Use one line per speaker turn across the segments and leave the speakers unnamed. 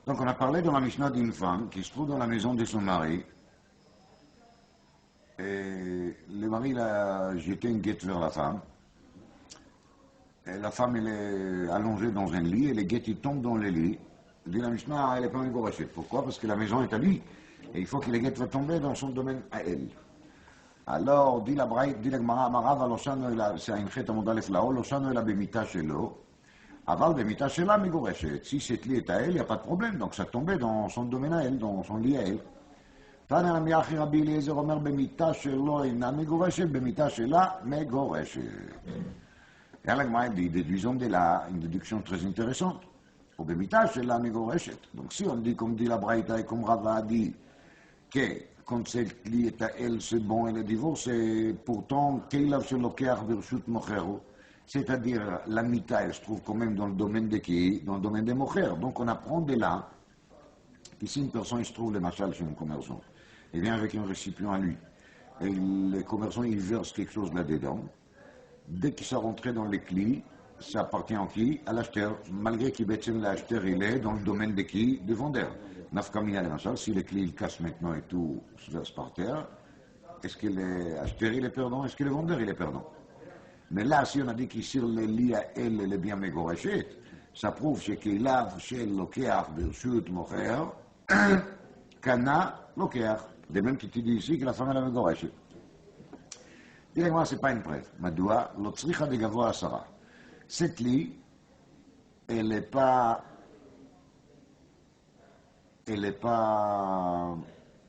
Donc on a parlé dans la Mishnah d'une femme qui se trouve dans la maison de son mari. Et le mari a jeté une guette vers la femme. Et la femme elle est allongée dans un lit et les guettes ils tombent dans le lit. Dit la Mishnah, elle n'est pas mégorachée. Pourquoi? Parce que la maison est à lui. Et il faut que les guettes soient tombées dans son domaine à elle. Alors, dit la Braït, dit la Gemara, Amarav, c'est un chet amod alef lao, loshano ela bemita shelo. Aval bemita shela mégorachée. Si cette lit est à elle, il n'y a pas de problème. Donc ça tombait dans son domaine à elle, dans son lit à elle. Tana Miachi Rabbi Eliezer Omer bemita shelo, ina mégorachée, bemita shela mégorachée. Et la Gemara dit, déduisons de là une déduction très intéressante. Au bemita shela mégorachée. Donc si on dit, comme dit la Braïta et comme Rava a dit, que quand cette lit est à elle, c'est bon, elle est divorcée, pourtant, Keilav se lokeach bershut mochero, c'est-à-dire la mita, elle se trouve quand même dans le domaine de qui? Dans le domaine des mocher. Donc on apprend de là, qu'ici une personne, il se trouve le machal chez un commerçant, il vient avec un récipient à lui, et le commerçant, il verse quelque chose là-dedans, dès qu'il s'est rentré dans les clés, ça appartient à qui? À l'acheteur, malgré qu'il l'acheteur, il est dans le domaine de qui? Du vendeur. Nafkamina, si les clés ils cassent maintenant et tout se verse par terre, est-ce que l'acheteur il est perdant, est-ce que le vendeur il est perdant? Mais là, si on a dit qu'ici le lit à elle, elle est bien mégorachée, ça prouve qu'il a chez le lokeach bershut mocher, kana lokeach. De même qu'il te dit ici que la femme elle est mégorachée. Dis-moi, c'est pas une preuve. Madoua, l'otzricha de gavoa asara. Cette lit, elle n'est pas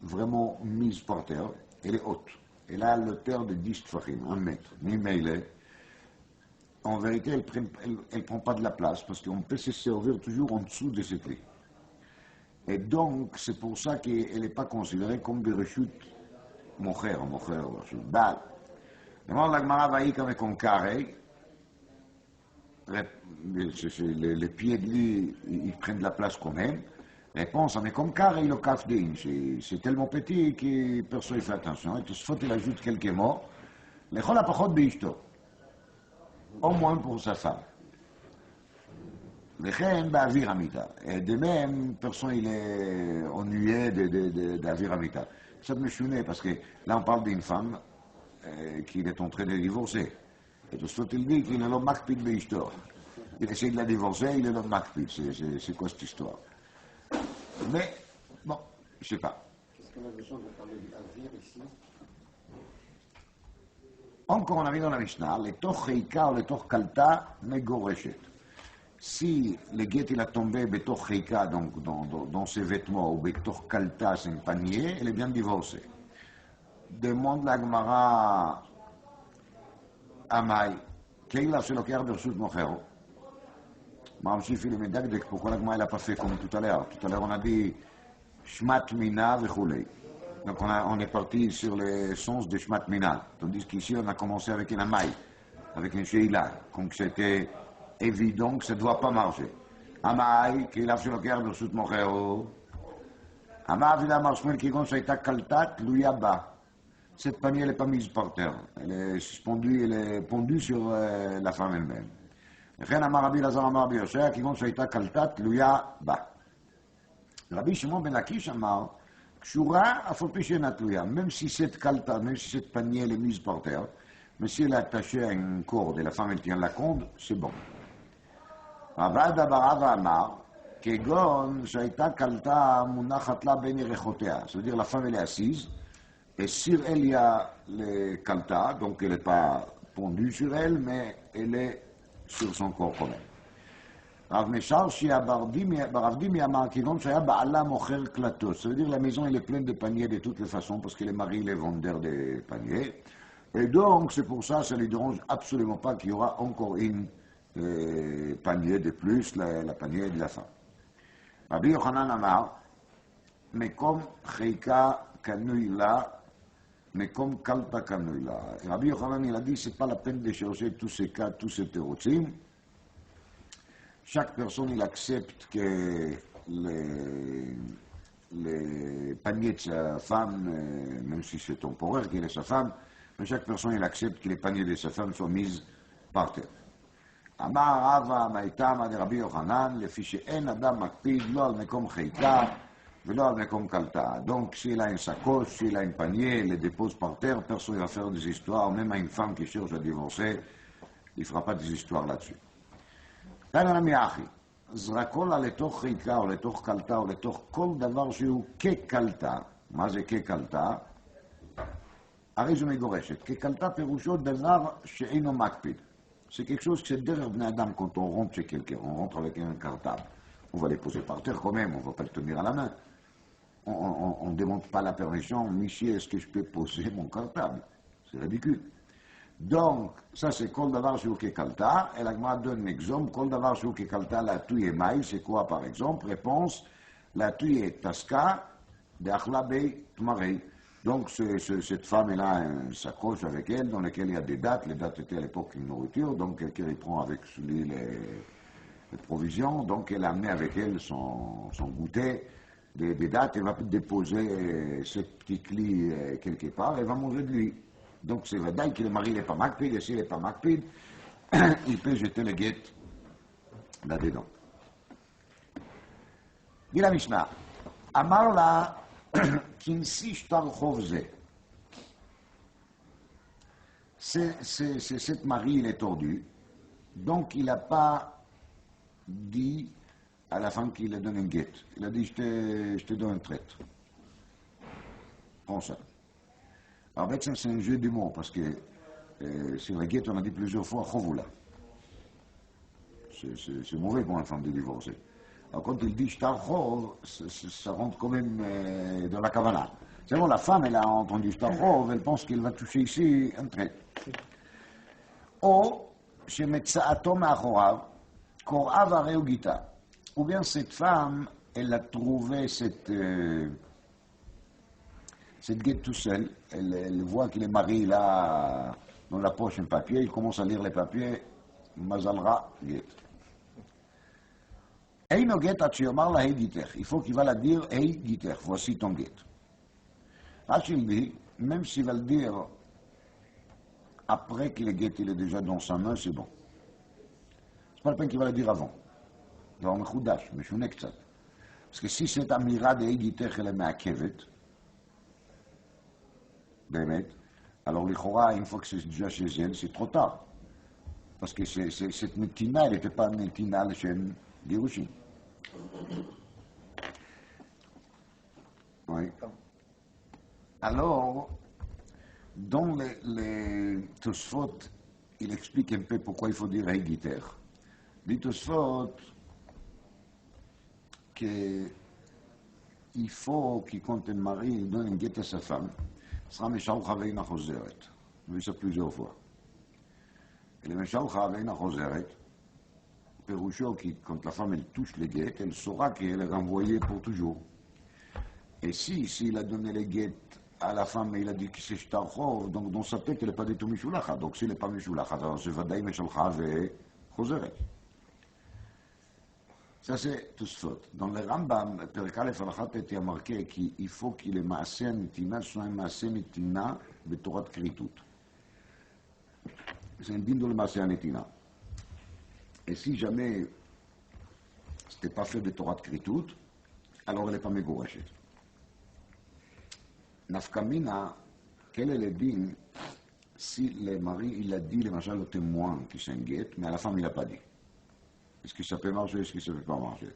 vraiment mise par terre, elle est haute. Elle a le terre de 10 tfachim, 1 mètre. Mais en vérité, elle ne prend pas de la place parce qu'on peut se servir toujours en dessous de cette lit. Et donc, c'est pour ça qu'elle n'est pas considérée comme des rechutes mocher, bal. Demande la Gemara vaï comme un carré. Les pieds de lit, ils prennent de la place quand même. Réponse, mais comme carré, le kafdin, c'est tellement petit que personne ne fait attention. Et tout ce faut il ajoute quelques mots. Les chol apachot beishto. Au moins pour sa femme. Les chen ba'avir amita. Et de même, personne il est ennuyé d'avir amita. Ça me chounait parce que là on parle d'une femme qui est en train de divorcer. Et tout ce faut il dit qu'il est le makpid beishto. Il essaie de la divorcer, il est le makpid. C'est quoi cette histoire? Mais, bon, je sais pas.
Qu'est-ce qu'on a besoin de parler d'avir ici?
Encore on a vu dans la Mishnah, les toch cheika ou les toch kalta megoreshet. Si le guet il a tombé betoch cheika, donc dans ses vêtements, ou betoch kalta, c'est un panier, elle est bien divorcée. Demande la Gemara à Maï, Keila se lokeach bershut mochero. Mamshif il est médagdek, pourquoi la Gemara n'a pas fait comme tout à l'heure? Tout à l'heure on a dit Shmat Mina vechulei. Donc on est parti sur le sens de Shmat Mina. Tandis qu'ici on a commencé avec une Amaï, avec une Sheila. Donc c'était évident que ça ne doit pas marcher. Amaï, qu'il a fait le cœur de sous mochero. Amaï, il a marché qui gonne, ça a été kaltat, lui bas. Cette panier n'est pas mise par terre. Elle est suspendue, elle est pendue sur la femme elle-même. לכן אמר רבי אלעזר אמר רבי יושע, כגון שהייתה קלטה תלויה בה. רבי שמעון בן לקיש אמר, קשורה אף על פי שאינה תלויה, même si cette קלטה, même si cette panier est mise par terre, mais si elle est attachée à une corde et la femme elle tient la corde, c'est bon. רבא דברה ואמר, כגון שהייתה קלטה מונחת לה בין ירחותיה, c'est-à-dire la femme elle est assise, et sur elle il y a le קלטה, donc elle n'est pas pendue sur elle, mais elle est sur son corps quand même. Rav Meshar, Baravdimi Amar Kigon, Shaya Ba'ala Mocher Klatos. Ça veut dire que la maison elle est pleine de paniers de toutes les façons, parce que les maris les vendeurs des paniers. Et donc, c'est pour ça, ça ne lui dérange absolument pas qu'il y aura encore une panier de plus, la panier de la femme. Rabbi Yochanan Amar, Mekom Cheika Kanuila, mais comme Kalta Kanuila. Rabbi Yochanan, il a dit, c'est pas la peine de chercher tous ces cas, tous ces thérotim. Chaque personne, il accepte que les paniers de sa femme, même si c'est temporaire qu'il est sa femme, mais chaque personne, il accepte que les paniers de sa femme soient mis par terre. אמר רבא מאיתמא דרבי יוחנן, לפי שאין אדם מקפיד לא על מקום חיקה ולא על מקום קלטה. Donc s'il a une sacoche, s'il a un panier, les dépose par terre, personne ne va faire des histoires, même à une femme qui cherche à divorcer, il ne fera pas des histoires là-dessus. תנא נמי אחי, זרקו לה לתוך חיקה או לתוך קלטה או לתוך כל דבר שהוא כקלטה. מה זה כקלטה? הרי זו מגורשת. כקלטה פירושו דבר שאינו מקפיד. C'est quelque chose que c'est derrière bnei adam quand on rentre chez quelqu'un, on rentre avec un cartable. On va les poser par terre quand même, on ne va pas le tenir à la main. On ne demande pas la permission, Michi, est-ce que je peux poser mon cartable? C'est ridicule. Donc, ça c'est kol davar shu kekalta, et la Gemara donne un exemple, kol davar shu kekalta, la tuye maï, c'est quoi par exemple? Réponse, la tuye taska, de achla bei tmarei. Donc, cette femme, elle a une sacoche avec elle, dans laquelle il y a des dates. Les dates étaient à l'époque une nourriture, donc quelqu'un y prend avec lui les provisions. Donc, elle a amené avec elle son goûter, des dates. Elle va déposer ce petit cli quelque part, elle va manger de lui. Donc, c'est vrai que le mari n'est pas makpid, et s'il n'est pas makpid, il peut jeter le guet là-dedans. Dit la Mishnah, Amar la Kinsi shtar chov ze. Cette mari, il est tordu, donc il n'a pas dit à la femme qu'il a donné un guet. Il a dit, je te donne un traite. Prends ça. Alors, en fait, c'est un jeu de mots, parce que sur la guet, on a dit plusieurs fois, chovula. C'est mauvais pour une femme de divorcer. Alors, quand il dit shtar chov, ça rentre quand même dans la kavana. C'est bon, la femme, elle a entendu shtar chov, elle pense qu'il va toucher ici un trait. Ou, chez Metsaato Machorav, Korav Areu Gita. Ou bien cette femme, elle a trouvé cette guette tout seul. Elle voit qu'il est marié là, dans la poche un papier, il commence à lire les papiers, Mazalra guette. Eino guet atchiomar la hei giter. Il faut qu'il va la dire hei giter. Voici ton guet. Rachel dit, même s'il va le dire après que le guet il est déjà dans sa main, c'est bon. C'est pas la peine qu'il va le dire avant. Il va avoir un choudash, mais je n'ai que ça. Parce que si cette amira de hei giter elle est מעכבת, באמת, alors l'Ichora, une fois que c'est déjà chez elle, c'est trop tard. Parce que cette netina, elle n'était pas une netina chez Girushin. Oui. Alors, dans les Tosfot, il explique un peu pourquoi il faut dire Heigiter. Les Tosfot, qu'il faut qu'il compte un mari, il donne une guette à sa femme. Ce sera Meshalcha veina chozeret. On a vu ça plusieurs fois. Et le Meshalcha veina chozeret, Péroucho, quand la femme elle touche les guettes, elle saura qu'elle est renvoyée pour toujours. Et s'il a donné les guettes à la femme et il a dit que c'est shtar chov, donc dans sa tête, elle n'est pas du tout mishulacha. Donc s'il n'est pas mishulacha, alors c'est vadaï meshalcha ve chozeret. Ça c'est tout ce faute. Dans le Rambam, Perkal et Falachat était marqué qu'il faut qu'il ait maaseh nitina, soit un maaseh nitina de Torah Kritut. C'est un din de le maaseh nitina. Et si jamais ce n'était pas fait de Torah Kritut, alors elle n'est pas mégorachet. Nafkamina, quel est le din si le mari il a dit, le machal au témoin qui s'inquiète, mais à la femme il n'a pas dit? Est-ce que ça peut marcher, est-ce que ça ne peut pas marcher?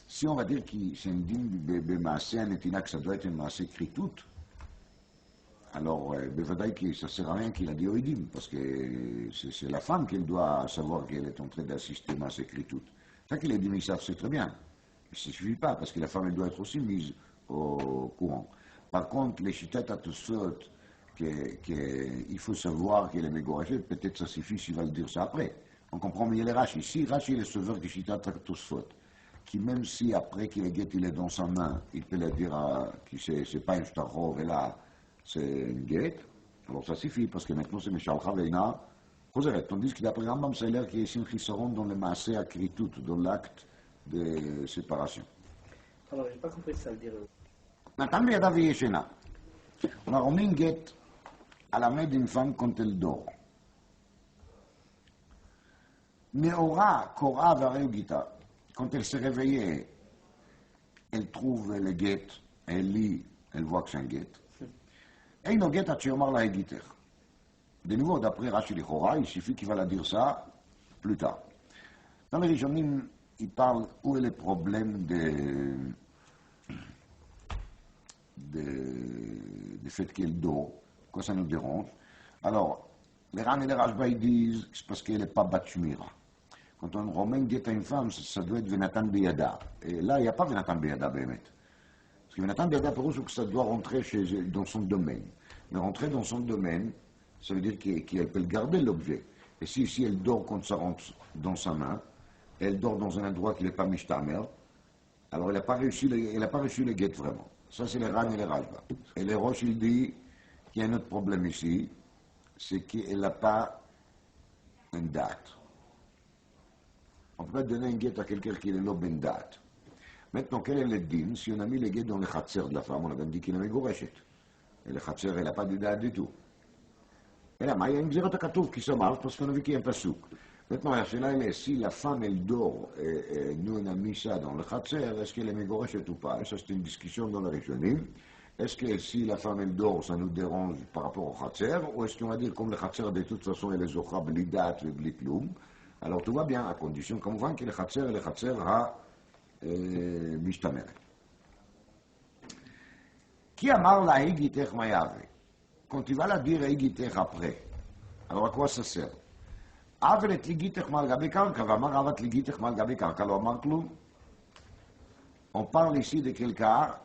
Si on va dire que c'est un din de maaseh netina, que ça doit être un maaseh Kritut, alors, bevadaï, ça ne sert à rien qu'il a dit au Idim, parce que c'est la femme qui doit savoir qu'elle est en train d'assister à ces Kritut. Ça qu'il a dit, mais ça c'est très bien. Mais ça ne suffit pas, parce que la femme elle doit être aussi mise au courant. Par contre, les chitates à tous sortes, qu'il faut savoir qu'elle est mégorachée, peut-être ça suffit s'il va le dire ça après. On comprend mieux les Rashi. Si Rashi est le sauveur des chitates à tous sortes, qui même si après qu'il est guette, il est dans sa main, il peut le dire que c'est pas un shtarchov, et là, c'est une guette, alors ça suffit, parce que maintenant c'est Meshalcha veina chozeret. Tandis que d'après Rambam, c'est l'air qu'il y a ici un chisaron dans le maaseh akritut, dans l'acte de séparation.
Alors, j'ai pas compris ça, le dire.
Natan biyadav yeshena. On a remis une guette à la main d'une femme quand elle dort. Neora, Korah, Vareu, Gita. Quand elle s'est réveillée, elle trouve le guet, elle lit, elle voit que c'est un guet. Et no guet, tu omar la Giter. De nouveau, d'après Rashi Lichora, il suffit qu'il va la dire ça plus tard. Dans les Rishonim, il parle où est le problème du fait qu'elle dort, quoi ça nous dérange. Alors, les Ran et les Rashba, ils disent c'est parce qu'elle n'est pas Batshmira. Quand on romain guette à une femme, ça doit être Venatan Beyada. Et là, il n'y a pas Venatan Beyada, Bémet. Parce que Venatan Beyada, pour eux, c'est que ça doit rentrer dans son domaine. Mais rentrer dans son domaine, ça veut dire qu'elle peut garder l'objet. Et si elle dort quand ça rentre dans sa main, elle dort dans un endroit qui n'est pas Mishtamer, alors elle n'a pas reçu le guet vraiment. Ça, c'est les Ran et les Rashba. Et les Roches, il dit qu'il y a un autre problème ici, c'est qu'elle n'a pas une date. On peut pas donner un guet à quelqu'un qui est là ben date. Maintenant, quel est le din? Si on a mis le guet dans le khatser de la femme, on a dit qu'il est mégorechet. Et le khatser, elle n'a pas de date du tout. Et là, il y a une gzérat katouf qui se marche parce qu'on a vu qu'il y a un pasouk. Maintenant, la cela, elle est, si la femme, elle dort, et nous, on a mis ça dans le khatser, est-ce qu'elle est mégorechet ou pas? Et ça, c'est une discussion dans la Rishonim. Est-ce que si la femme, elle dort, ça nous dérange par rapport au khatser? Ou est-ce qu'on va dire, comme le khatser, de toute façon, elle est zocha, bli date, bli kloum? Alors tout va bien, à condition qu'on voit que le khatser et le khatser a mishtameret. Qui amar la hegitech mayave? Quand tu vas la dire hegitech après, alors à quoi ça sert? Avel et ligitech mal gabe karka, vamar avat ligitech mal gabe karka, lo amar kloum. On parle ici de quel cas?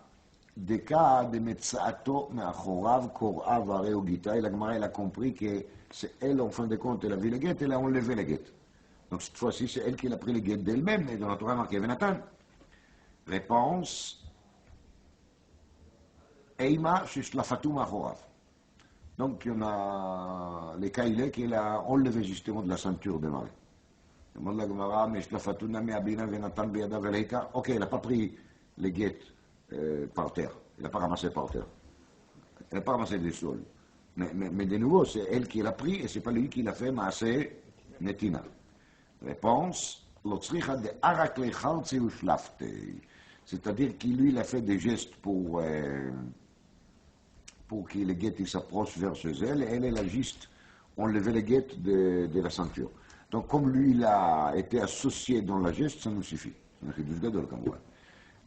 Des cas de metzaato me'achorav kor'av areu gita. Et la Gemara, elle a compris que c'est elle, en fin de compte, elle a vu le guet, elle a enlevé le guet. Donc cette fois-ci, c'est elle qui a pris le guet d'elle-même, et dans la Torah marqué Venatan. Réponse Eima shishlafatu machorav. Donc il y en a les cas il est qu'elle a enlevé justement de la ceinture de Marie. Demande la Gemara, mais shishlafatu nami abina Venatan beyada veleika. Ok, elle n'a pas pris le guet par terre, elle n'a pas ramassé par terre, elle n'a pas ramassé des sols. Mais de nouveau, c'est elle qui l'a pris, et c'est pas lui qui l'a fait, mais c'est netina. Réponse, c'est-à-dire qu'il lui il a fait des gestes pour que le guet s'approche vers chez elle, et elle a juste enlevé le guet de la ceinture. Donc comme lui il a été associé dans la geste, ça nous suffit.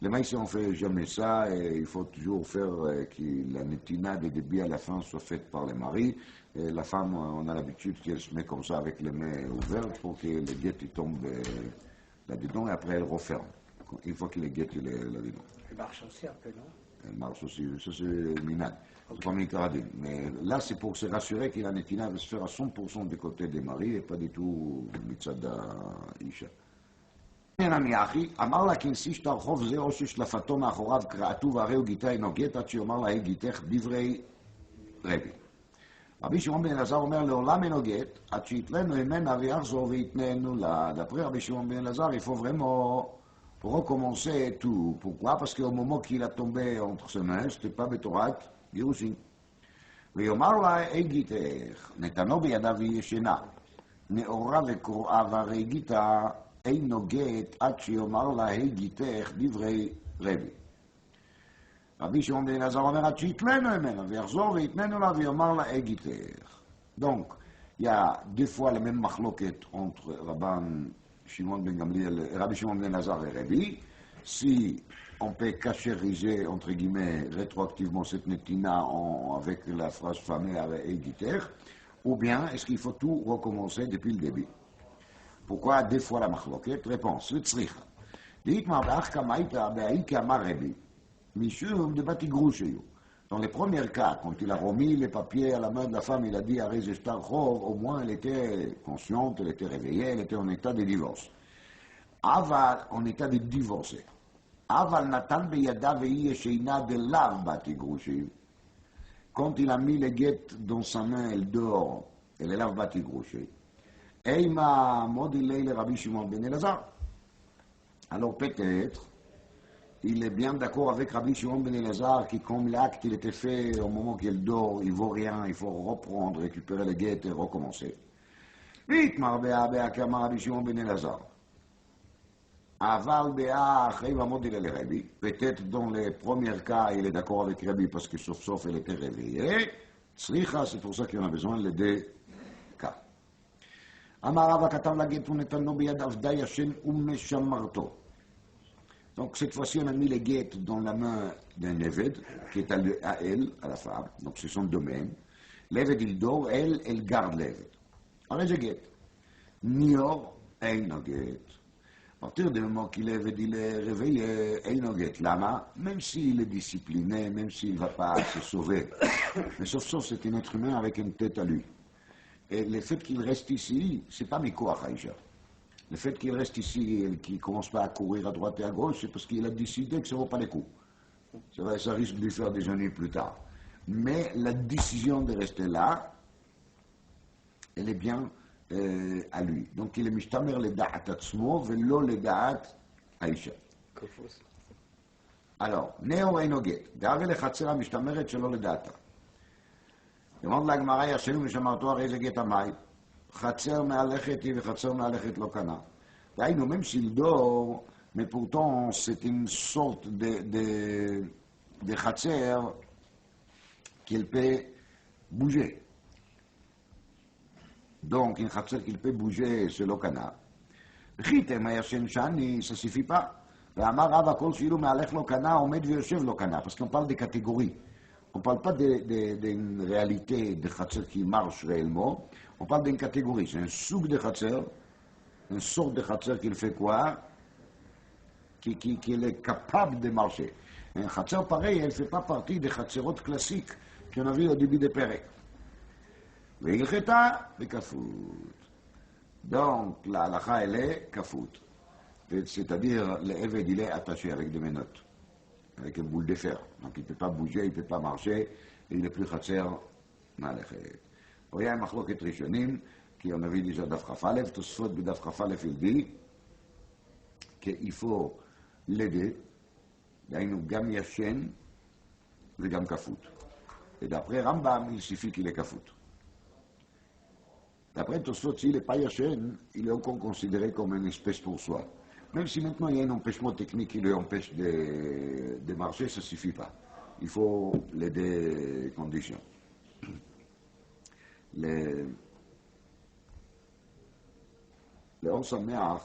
Les maïs on ne fait jamais ça, et il faut toujours faire que la netina des débits à la fin soit faite par les maris. Et la femme, on a l'habitude qu'elle se met comme ça avec les mains ouvertes pour que le guet tombe là-dedans, et après elle referme. Une fois que le guet est là-dedans.
Elle marche aussi un peu, non?
Elle marche aussi, ça c'est minad, c'est pas mikaradine. Mais là c'est pour se rassurer que la netina va se faire à 100% du côté des maris et pas du tout mitzada isha. אמר לה כנסיש תרחוב זה או ששלפתו מאחוריו קראתו והריהו גיתה אינו גט עד שיאמר לה גיתך דברי רבי. רבי שמעון בן אלעזר אומר לעולם אינו גט עד שיתלנו ממנה ויחזור ויתננו לה. D'après Rabbi Shimon ben Elazar, il faut vraiment recommencer tout. Pourquoi? Parce qu'au moment qu'il a tombé entre ses mains, c'était pas בתורת גירושין. ויאמר לה גיתך נתנו בידיו והיא ישנה. נאורה וקרואה והרי גיתה אינו גט עד שיאמר לה גיתך דברי רבי. רבי שמעון בן אלעזר אומר עד שיתלנו ממנה ויחזור ויתננו לה ויאמר לה גיתך. Donc, il y a deux fois la même מחלוקת entre Rabban Shimon ben Gamliel, Rabbi Shimon ben Elazar et Rabbi. Si on peut cachériser, entre guillemets, rétroactivement cette netina avec la phrase famille et guitare, ou bien est-ce qu'il faut tout recommencer depuis le début? Pourquoi deux fois la מחלוקת? Réponse, le tzricha. Dites-moi, באחקא מאיתא בהאיכא אמר רבי, משום דבתי גרושיו. Dans les premiers cas, quand il a remis les papiers à la main de la femme, il a dit Arez Eshtar Chov, au moins elle était consciente, elle était réveillée, elle était en état de divorce. Aval, en état de divorcer. Aval natan beyada vehi yesheina de lav bati grushim. Quand il a mis les guettes dans sa main, elle dort, elle est lav bati grushim. Eima modilei le Rabbi Shimon ben Elazar. Alors peut-être, il est bien d'accord avec Rabbi Shimon ben Elazar qui, comme l'acte il était fait au moment qu'elle dort, il ne vaut rien, il faut reprendre, récupérer les guettes et recommencer. Itmar Béa Béa Kamar Rabbi Shimon ben Elazar. Aval Béa Achei Vamod il est le Rabbi. Peut-être dans les premiers cas, il est d'accord avec Rabbi parce que sauf elle était réveillée. Sricha, c'est pour ça qu'il en a besoin les deux cas. Amar Rava Katav Laget Unetano Biyad Avda Yashen Umeshamarto. Donc cette fois-ci, on a mis les guettes dans la main d'un Eved, qui est à elle, à la femme. Donc c'est son domaine. L'Eved, il dort, elle garde l'Eved. Alors j'ai guette. Nior, Eino guette. À partir du moment qu'il il est réveillé, Eino guette. Lama, même s'il est discipliné, même s'il ne va pas se sauver. Mais sauf c'est un être humain avec une tête à lui. Et le fait qu'il reste ici, c'est pas Mikoach Aïcha. Le fait qu'il reste ici et qu'il ne commence pas à courir à droite et à gauche, c'est parce qu'il a décidé que ça ne vaut pas les coups. Ça risque de lui faire des ennuis plus tard. Mais la décision de rester là, elle est bien à lui. Donc il est mishtamer le da'at atzmo, velo le da'at Aïcha. Alors, neo einoget, d'arre le chatzera mishtameret shelo le da'ata. demande la Gemara, yashenu mishamarto הרי זה גט המים. חצר מהלכת היא וחצר מהלכת לא קנה. דהיינו, même s'il dort, mais pourtant c'est une sorte de חצר qu'il peut bouger. Donc, une חצר qu'il peut bouger, c'est לא קנה. חיתם הישן שני, ça suffit pas. ואמר רב הכל שאילו מהלך לא קנה, עומד ויושב לא קנה. Parce qu'on parle des catégories. On ne parle pas d'une réalité de Khatser qui marche réellement, on parle d'une catégorie. C'est un souk de Khatser, une sorte de Khatser qui fait quoi? Qui est capable de marcher. Un Khatser pareil, elle ne fait pas partie des Khatserot classiques qu'on a vu au début des Pérec. Veilcheta, le Kafout. Donc, la halakha, elle est Kafout. C'est-à-dire, l'Eved, il est attaché avec des menottes, avec une boule de fer. Donc il ne peut pas bouger, il ne peut pas marcher, et il n'est plus Khatser Malachet. Il y a un machloket rishonim, qui on a vu déjà Daf Chaf Aleph, Tosfot B'Daf Chaf Aleph, il dit qu'il faut l'aider, d'aynou gam yashen, et gam kafout. Et d'après Rambam, il suffit qu'il est kafout. D'après Tosfot, s'il n'est pas yashen, il est encore considéré comme une espèce pour soi. Même si maintenant il y a un empêchement technique qui lui empêche de marcher, ça ne suffit pas. Il faut les deux conditions. Le Or Sameach,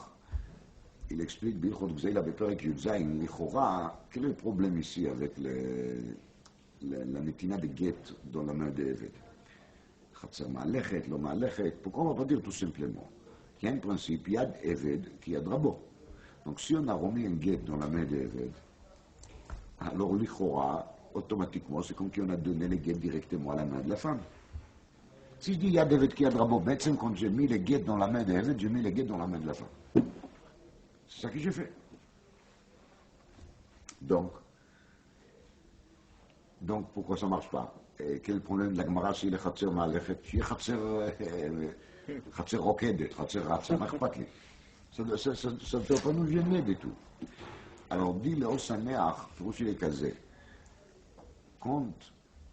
il explique, Bilchot Gzeila Beperek Yudzaïn, l'Ichora, quel est le problème ici avec la netina de guet dans la main d'Eved? Khatser Ma'alechet, Lo Ma'alechet, pourquoi on ne va pas dire tout simplement qu'il y a un principe, Yad Eved, qui a drabo. Donc si on a remis un guet dans la main d'Eved, alors l'Ichora, automatiquement, c'est comme si on a donné les guets directement à la main de la femme. Si je dis Yad Eved qui a drabo, maintenant quand j'ai mis les guets dans la main d'Eved, j'ai mis les guets dans la main de la femme. C'est ça que j'ai fait. Donc pourquoi ça ne marche pas? Et quel problème de la Gemara s'il est Khatser Ma'alechet? Si Khatser Rokedet, Khatser Ratsa, m'achpat li. Ça ne doit pas nous gêner du tout. Alors, dit le Osameach, pour aussi les caser, quand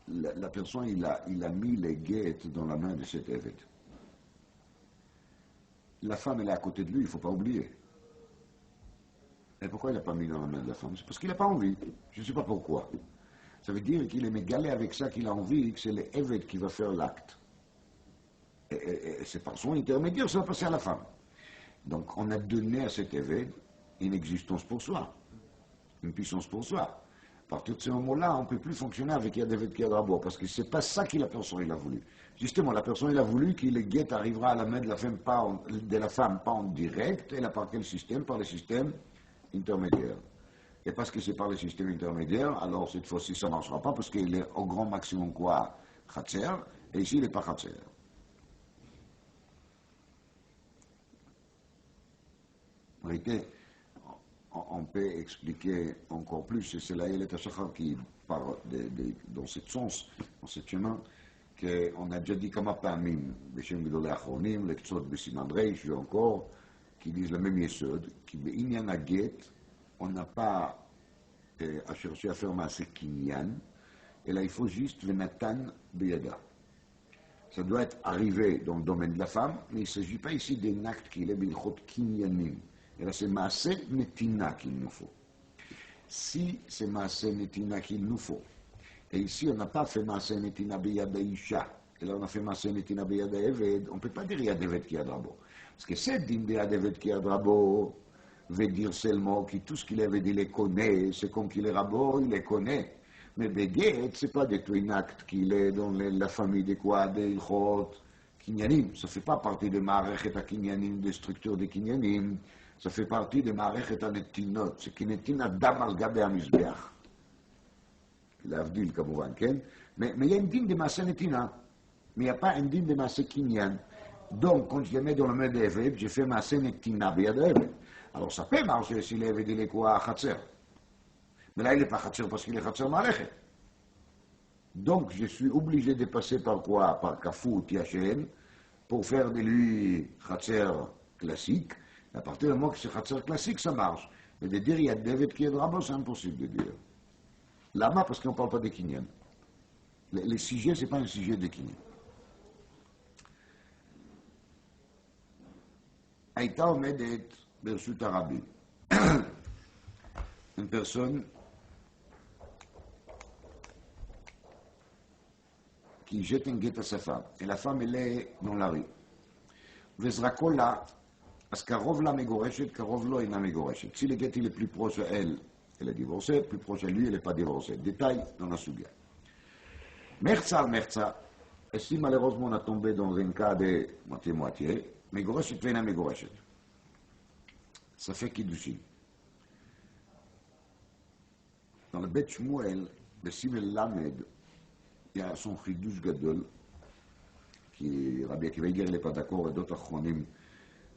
la personne il a mis les guettes dans la main de cet Eved, la femme elle est à côté de lui, il ne faut pas oublier. Et pourquoi il n'a pas mis dans la main de la femme? C'est parce qu'il n'a pas envie. Je ne sais pas pourquoi. Ça veut dire qu'il est mégalé avec ça, qu'il a envie, que c'est le Eved qui va faire l'acte. Et c'est par son intermédiaire, ça va passer à la femme. Donc, on a donné à cet Eved une existence pour soi, une puissance pour soi. À partir de ce moment-là, on ne peut plus fonctionner avec Yad Eved qui a d'abord, parce que ce n'est pas ça que la personne il a voulu. Justement, la personne il a voulu que le guet arrivera à la main de la femme, pas en direct, et là par quel système? Par le système intermédiaire. Et parce que c'est par le système intermédiaire, alors cette fois-ci ça ne marchera pas, parce qu'il est au grand maximum quoi? Khatser, et ici il n'est pas Khatser. En réalité, on peut expliquer encore plus, et c'est la Elet HaShachar qui parle dans ce sens, dans ce chemin, qu'on a déjà dit comme Pamim, Beshem Gdolei Achronim, Lektsot Besiman Reish, et encore, qui disent le même yesod, qui Inyan Haget, on n'a pas à chercher à faire Maaseh Kinyan, et là il faut juste le Natan Beyada. ça doit être arrivé dans le domaine de la femme, mais il ne s'agit pas ici d'un acte qui est bilchot kinyanim. Et là, c'est maaseh netina qu'il nous faut. Si c'est maaseh netina qu'il nous faut, et ici on n'a pas fait maaseh netina beyad isha, et là on a fait maaseh netina beyad eved, on ne peut pas dire yad eved ki yad rabo. Parce que c'est din de yad eved ki yad rabo, veut dire seulement que tout ce qu'il avait dit, il les connaît, c'est comme qu'il est rabo, il les connaît. Mais Beget, ce n'est pas du tout un acte qu'il est dans la famille des quoi, des ilchot, kinyanim. Ça ne fait pas partie de Ma'arechet HaKinyanim, des structures des kinyanim. Ça fait partie de Ma'arechet HaNetinot. C'est qui netin Adam al gabe HaMizbeach. L'avdil, כמובן, כן? Mais il y a un din de Maaseh Netina. Mais il n'y a pas un din de Maaseh Kinyan. Donc, quand je le mets dans le mode Eved, je fais Maaseh Netina beyad Eved. Alors, ça peut marcher si l'Eved il est quoi, Chatzer. Mais là, il n'est pas Khatser parce qu'il est Khatser Malechet. Donc, je suis obligé de passer par quoi? Par Kafou Tiachen, pour faire de lui Khatser classique. Et à partir du moment que c'est Khatser classique, ça marche. Mais de dire il y a David qui est de Rabo, c'est impossible de dire. Lama, parce qu'on ne parle pas de Kinyan. Les sujets, ce n'est pas un sujet de Kinyan. Aïta Omedet Bershut Arabi. Une personne qui jette un guet à sa femme, et la femme, elle est dans la rue. Vezrakol là, parce qu'Arov la Megoreshet, qu'Arov lo ina Megoreshet. Si le guet il est plus proche à elle, elle est divorcée, plus proche à lui, elle n'est pas divorcée. Détail dans la Sugia. Merza, et si malheureusement on a tombé dans un cas de moitié-moitié, Megoreshet veina Megoreshet. Ça fait Kiddushin. Dans le Bet Shmuel, le Simel Lamed, il y a son Chidush Gadol, qui Rabbi Akiva Iger n'est pas d'accord, et d'autres Achronim,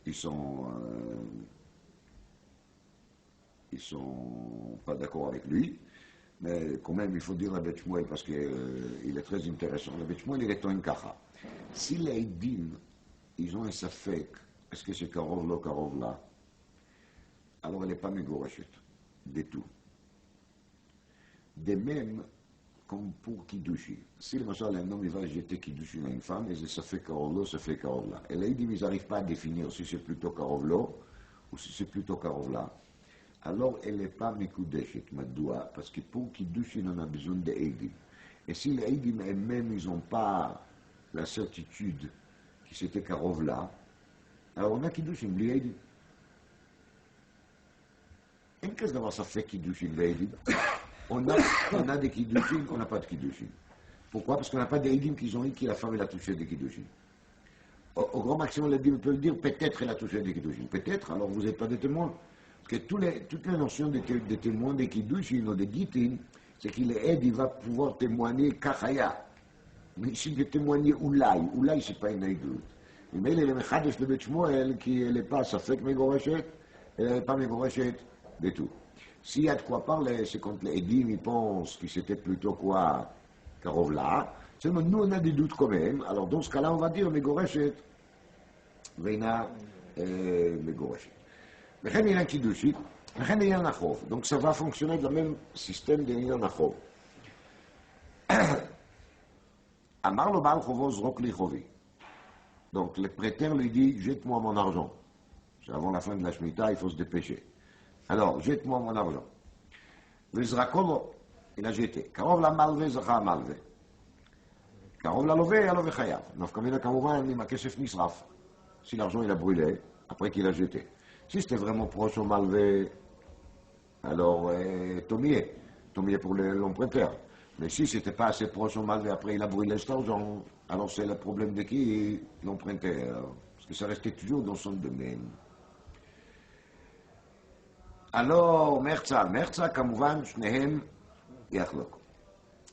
ils sont pas d'accord avec lui, mais quand même il faut dire le Bet Shmuel parce qu'il est très intéressant. Le Bet Shmuel il est en Kacha. Si les Eidim, ils ont un safek, est-ce que c'est Karov là, Karov là, alors elle n'est pas Megorachet, du tout. De même, comme pour Kiddushin. Si le Machal, un homme, il va jeter Kiddushin à une femme, et ça fait Karov-lo, ça fait Karov-là. Et là, ils n'arrivent pas à définir si c'est plutôt Karov-lo, ou si c'est plutôt Karov-là. Alors, elle n'est pas Mekudeshet, Madoua, parce que pour Kiddushin, on a besoin de Eidim. Et si les Eidim eux-mêmes, ils n'ont pas la certitude que c'était Karov-là, alors on a Kiddushin, bli Eidim. Et qu'est-ce d'avoir ça fait Kiddushin, les Eidim? On a des Kiddushin, on n'a pas de Kiddushin. Pourquoi? Parce qu'on n'a pas des Eidim qui ont dit que la femme elle a touché des Kiddushin. Au grand maximum, on peut le dire, peut-être elle a touché des Kiddushin. Peut-être, alors vous n'êtes pas des témoins. Parce que toutes les notions de témoins des Kiddushin ou des Gittin, c'est qu'il aide, il va pouvoir témoigner Kachaya. Mais ici, de témoigner Oulai. Oulai, ce n'est pas une Eidout. Mais il est le Mechadesh de Bet Shmuel qui n'est pas Safek Megoreshet, elle n'est pas Megoreshet du tout. S'il y a de quoi parler, c'est quand les Edim, ils pensent que c'était plutôt quoi, Karov-là. Seulement, nous, on a des doutes quand même. Alors, dans ce cas-là, on va dire Megoreshet, Veina, Megoreshet. Mais il y a un Kiddushin, mais il y a un Achov. Donc, ça va fonctionner dans le même système de Inyan Achov. Amar lo Baal Chovo Zrok li Chovi. Donc, le prêteur lui dit, jette-moi mon argent. C'est avant la fin de la Shemitah, il faut se dépêcher. Alors, jette-moi mon argent. Vezrakolo, il a jeté. Karov la malve, zacha malve. Karov la love, alove chayav. Nafkamina, כמובן, אם הכסף נשרף. Si l'argent il a brûlé, après qu'il a jeté. Si c'était vraiment proche au malve, alors tomier pour l'emprunteur. Mais si c'était pas assez proche au malve, après il a brûlé cet argent, alors c'est le problème de qui? L'emprunteur. Parce que ça restait toujours dans son domaine. Alors, מרצה, כמובן, שניהם יחלוקו.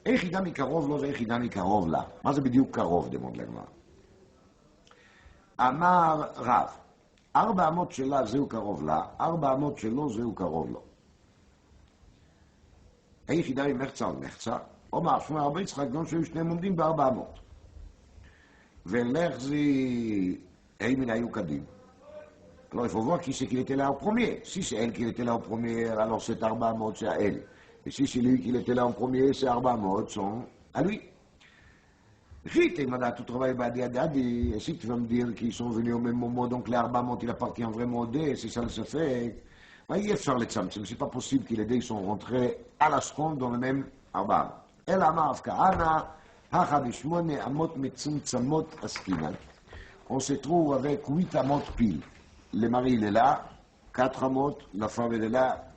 איך ידע מקרוב לו ואיך ידע מקרוב לה? מה זה בדיוק קרוב, דמות לגמר? אמר רב, 4 אמות שלה זהו קרוב לה, 4 אמות שלו זהו קרוב לו. איך ידע ממחצה למחצה? אומר, שמואל רבי יצחק גאון שהיו שניהם עומדים ב4 אמות. ולך זי, האם היו קדים? Alors il faut voir qui c'est qui était là au premier. Si c'est elle qui était là au premier, alors c'est Arba Amot, c'est à elle. Et si c'est lui qui était là au premier, c'est Arba Amot, sont à lui. Vite, il m'a dit, tu travailles Badi Adadi, et si tu vas me dire qu'ils sont venus au même moment, donc les Arbamot, il appartient vraiment aux dés, si ça se fait, il y a faire les Tzamtzim, c'est pas possible que les dés sont rentrés à la seconde dans le même Arbam. El Amar Kahana, Hachabishmone, Amot Metzumtzamot Askinan. On se trouve avec 8 amot pile. Le mari, il est là, 4 amot, la femme, elle est là,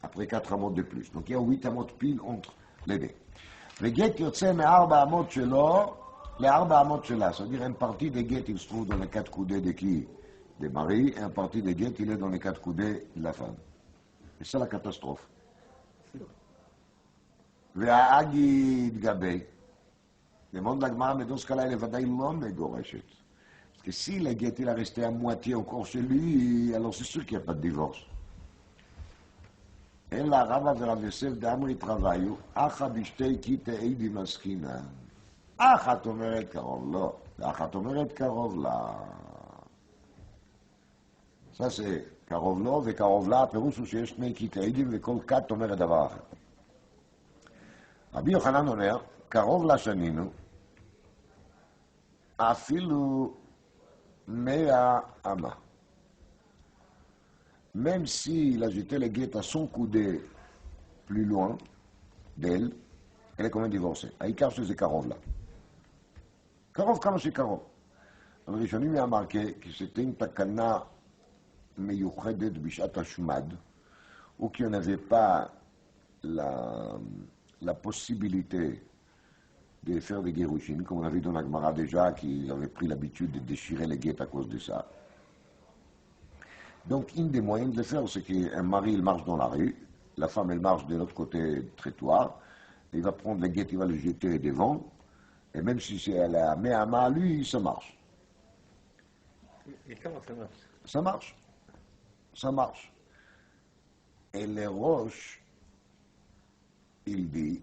après 4 amot de plus. Donc il y a 8 amot pile entre les deux. וגט יוצא מארבע אמות שלו לארבע אמות שלה. C'est-à-dire, une partie des guettes, il se trouve dans les 4 coudées de qui? Des maris, et une partie des guettes, il est dans les 4 coudées de la femme. Et c'est la catastrophe. והאגי יתגבי. למוד לגמרא מדוס קלה לבדי לא מגורשת. Parce que si la guette, il a resté à moitié encore chez lui, alors c'est sûr qu'il n'y a pas de divorce. אלא רבא ורב יוסף דאמרי התרוויו, אחא בשתי קטעי דמסכינן. אחת אומרת קרוב לא, ואחת אומרת קרוב לה. Ça c'est קרוב לא וקרוב לה, הפירוש הוא שיש שני קטעי דים וכל כת אומרת דבר אחר. רבי יוחנן אומר, קרוב לה שנינו, אפילו 100 אמה. Même s'il a jeté les guettes à son coudé plus loin d'elle, elle est quand même divorcée. Aïkar chez ces Karov-là. Karov, comme chez Karov. Le Rishonim a marqué que c'était une takana meyuchedet bishat hashmad, ou qu'il n'y avait pas la possibilité de faire des guérouchines, comme on a vu dans la Gemara déjà, qu'ils avaient pris l'habitude de déchirer les guettes à cause de ça. Donc, une des moyens de le faire, c'est qu'un mari, il marche dans la rue, la femme, elle marche de l'autre côté du trottoir, il va prendre les guettes, il va les jeter devant, et même si elle a mis à main à lui, ça marche.
Et comment ça marche?
Ça marche. Ça marche. Et les roches, il dit,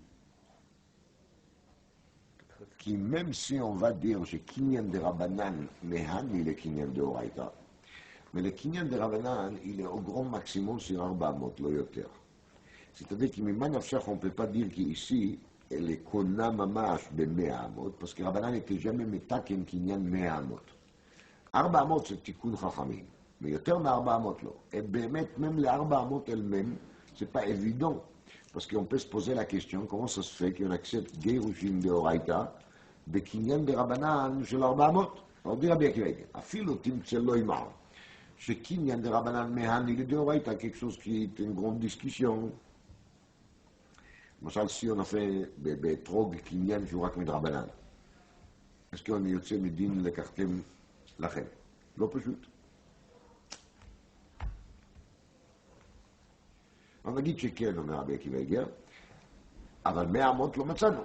que même si on va dire, c'est Kinyan de Rabbanan, mais Hani le Kinyan de Oraita, mais le Kinyan de Rabbanan, il est au grand maximum sur 400, לא יותר. C'est-à-dire qu'Miman Afshach, on ne peut pas dire qu'ici, elle est kona mamash de 100 amot, parce que Rabbanan n'était jamais metaken Kinyan 100 amot. 400 c'est tikkun chachamim, mais יותר מ-400 לא. Et באמת, même les 400 elles-mêmes, c'est pas évident, parce qu'on peut se poser la question, comment ça se fait qu'on accepte Gerushin de Oraita, de Kinyan de Rabbanan של 400? On dirait bien qu'il y a אפילו תמצא לו עמר. שקניין דה רבנן מהני לדאורייתא, quelque chose qui est une grande discussion. למשל, si on a fait באתרוג קניין שהוא רק מדרבנן, est-ce qu'on יוצא מדין לקחתם לכם? לא פשוט. אבל נגיד שכן, אומר רבי עקיבא איגר, אבל 100 אמות לא מצאנו.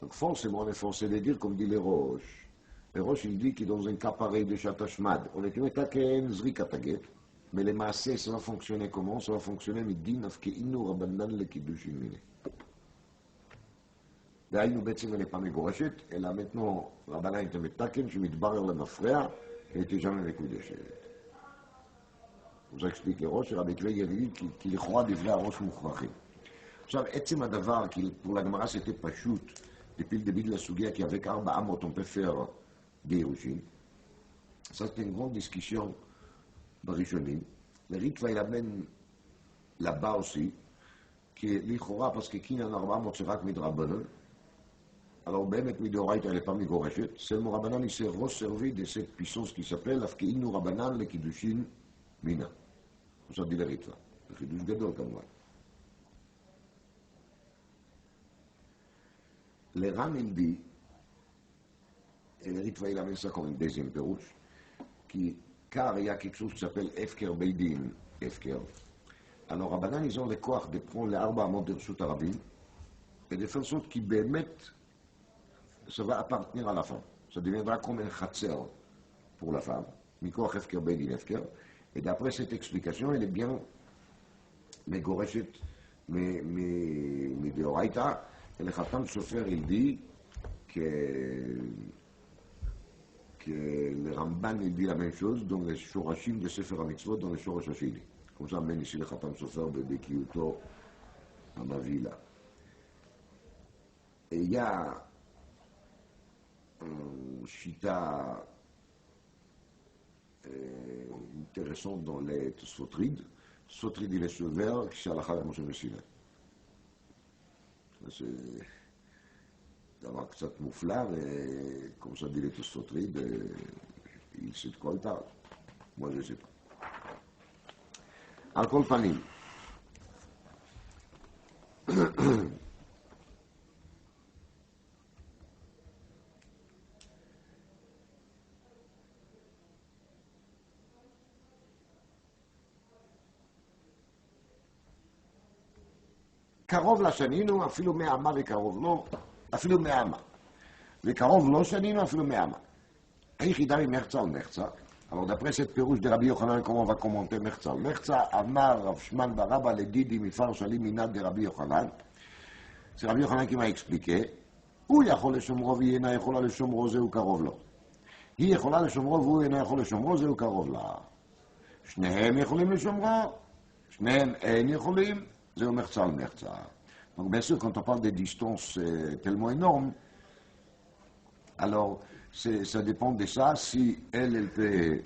Donc forcément, on est forcé de dire, comme dit les roches. Les roches, il dit que dans un cas pareil de Shatashmad, on est une taken zrikataget, mais les massés, ça va fonctionner comment? Ça va fonctionner, mais din afkeinu rabbanan le kiddushin mine. והיינו בעצם elle n'est pas מגורשת, אלא maintenant, רבנן était מתקן, שמתברר למפרע, elle était jamais מקודשת. זה explique les roches, רבי עקיבא יגיד, כי לכאורה דברי הראש מוכרחים. עכשיו, עצם הדבר, כי pour la Gemara c'était פשוט, depuis le début de la Sugia, qu'avec 400 on peut faire Gerushin. Ça, c'est une grande discussion dans Rishonim. Le Ritva, il amène là-bas aussi, qui est l'Ichora, parce que Kinyan 400 c'est rak midrabanan. Alors, Bemet Midoraita, elle n'est pas migoreshet. Seulement, Rabbanan, il s'est resservi de cette puissance qui s'appelle Afkeinu Rabbanan le Kiddushin Mina. Ça dit le Ritva. Le Kiddush Gadol, comme moi. Le Ram, il dit, et le Ritva, il amène ça comme une deuxième pérouche, car il y a quelque chose qui s'appelle Efker Beidin, Efker. Alors, Rabbanan, ils ont le courage de prendre les 400 de Reshut Arabim et de faire en sorte qu'ils bémettent, ça va appartenir à la femme. Ça deviendra comme un khatser pour la femme. Mikor Efker Beidin, Efker. Et d'après cette explication, elle est bien Megoreshet, Mideoraita. Et le Khatam Sofer, il dit que le Ramban, il dit la même chose dans les Shorashim de Sefer HaMitzvot, dans les Shorash Hashili. Comme ça, même ici le Khatam Sofer, Bedekiuto, en Avila. Et il y a Chita intéressante dans les Tosfotrides. Tosfotrides, il est sévère, qui s'est à la Moshe Messina. C'est d'avoir קצת מופלא, comme ça dit les Tosfotrides, il sait de quoi il parle. Moi, je ne sais pas. על כל פנים, קרוב לה שנינו, אפילו מהמה וקרוב לא, אפילו מהמה. וקרוב לא שנינו, אפילו מהמה. היחידה ממחצה על מחצה. Alors d'après cette pérouche de Rabbi Yochanan, comment on va commenter Mechza? Mechza, Amar, Rav Shman Baraba, le Didi, Mifar, Shalim, Minad de Rabbi Yochanan. C'est Rabbi Yochanan qui m'a expliqué. הוא יכול לשומרו והיא אינה יכולה לשומרו, זהו קרוב לו. היא יכולה לשומרו והוא אינה יכול לשומרו, זהו קרוב לה. שניהם יכולים לשומרו, שניהם אין יכולים, זהו מחצה על מחצה. Donc bien sûr, quand on parle des distances tellement énormes, alors ça dépend de ça, si elle peut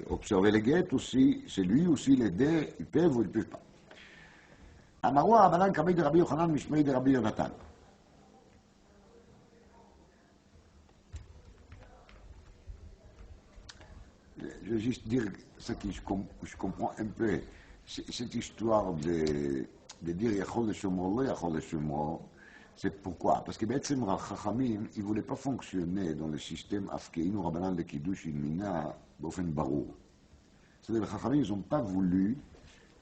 observer les guettes, ou si c'est lui, ou si les deux, ils peuvent ou ils ne peuvent pas. אמרו הרבנן קמי דרבי יוחנן משמי דרבי יונתן. Je vais juste dire ce que je comprends un peu, cette histoire de dire Yachol Shomro, lo Yachol Shomro, c'est pourquoi? Parce que בעצם החכמים, ils ne voulaient pas fonctionner dans le système Afkeinu Rabbanan de Kiddush Mina באופן ברור. C'est-à-dire les חכמים, ils n'ont pas voulu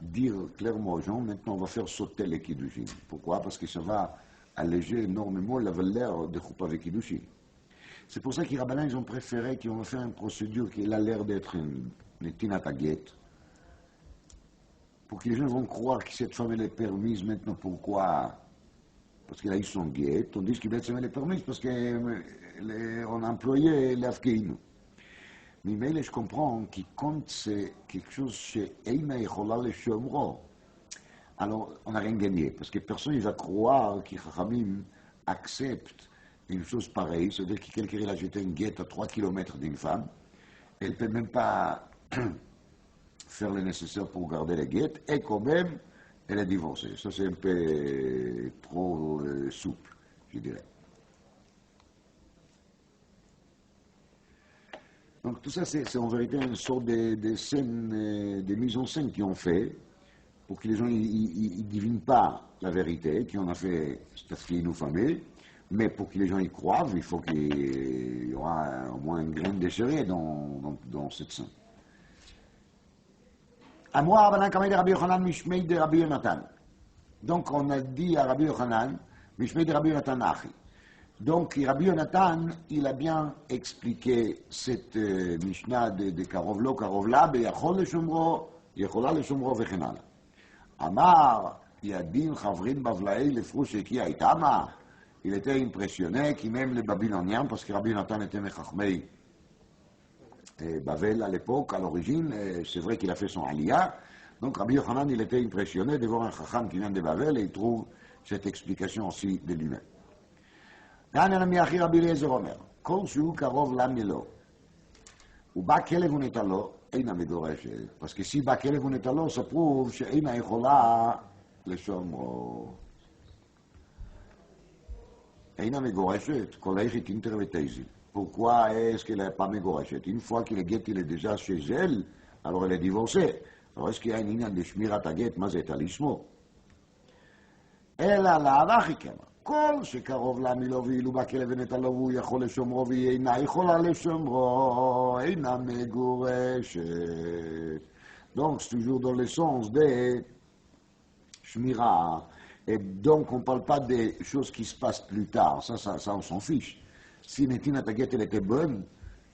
dire clairement aux gens, maintenant on va faire sauter les Kiddushin. Pourquoi? Parce que ça va alléger énormément la valeur de Choupa avec Kiddushin. C'est pour ça que les rabbins, ils ont préféré qu'on va faire une procédure qui a l'air d'être une Netinat Haget, pour que les gens vont croire que cette femme elle est permise maintenant. Pourquoi? Parce qu'elle a eu son guet, on dit qu'elle est permise parce qu'on a employé l'Afkeinu. Mais je comprends que quand c'est quelque chose chez Eina Yechola le Shomro, alors on n'a rien gagné, parce que personne ne va croire que Chachamim accepte une chose pareille, c'est-à-dire que quelqu'un a jeté une guette à 3 km d'une femme, elle ne peut même pas faire le nécessaire pour garder la guette, et quand même, elle est divorcée. Ça, c'est un peu trop souple, je dirais. Donc tout ça, c'est en vérité une sorte de scène, de mise en scène qu'ils ont fait, pour que les gens ne divinent pas la vérité, qu'on a fait cette fille famille, mais pour que les gens y croient, il faut qu'il y aura au moins un grain de chéri dans cette scène. אמרו הרבנן קמי דרבי יוחנן משמי דרבי יונתן. Donc on a dit à Rabbi Yochanan, משמי דרבי יונתן אחי. Donc Rabbi Yonatan, il a bien expliqué cette Mishnah de Karov lo, Karov la, ביכול לשומרו, יכולה לשומרו וכן הלאה. אמר, ידין חברים בבלעי לפרוש הקיע איתמה. Il était impressionné qui même les Babyloniens, parce que Rabbi Yonatan était מחכמי Bavel à l'époque, à l'origine, c'est vrai qu'il a fait son aliyah. Donc Rabbi Yochanan, il était impressionné de voir un chacham qui vient de Bavel et il trouve cette explication aussi de lui-même. Rabbi Eliezer Omer, כל שהוא קרוב לה מלו, ובא כלב ונטע לו, אינה מגורשת. parce que si בא כלב ונטע לו, ça prouve שאינה יכולה לשומרו. אינה מגורשת, כל היכית אינטר ותייזים. Pourquoi est-ce qu'elle n'est pas mégorachet? Une fois que le guet il est déjà chez elle, alors elle est divorcée. Alors est-ce qu'il y a une ligne de shmirat haget, מה זה תלישמו? אלא להלכה כמה. כל שקרוב לה מלו ואילו בא כלב ונטע לו והוא יכול לשומרו והיא אינה יכולה לשומרו, אינה מגורשת. Donc c'est toujours dans le sens de shmira. Et donc on ne parle pas des choses qui se passent plus tard, ça on s'en fiche. Si Netinat Haget elle était bonne,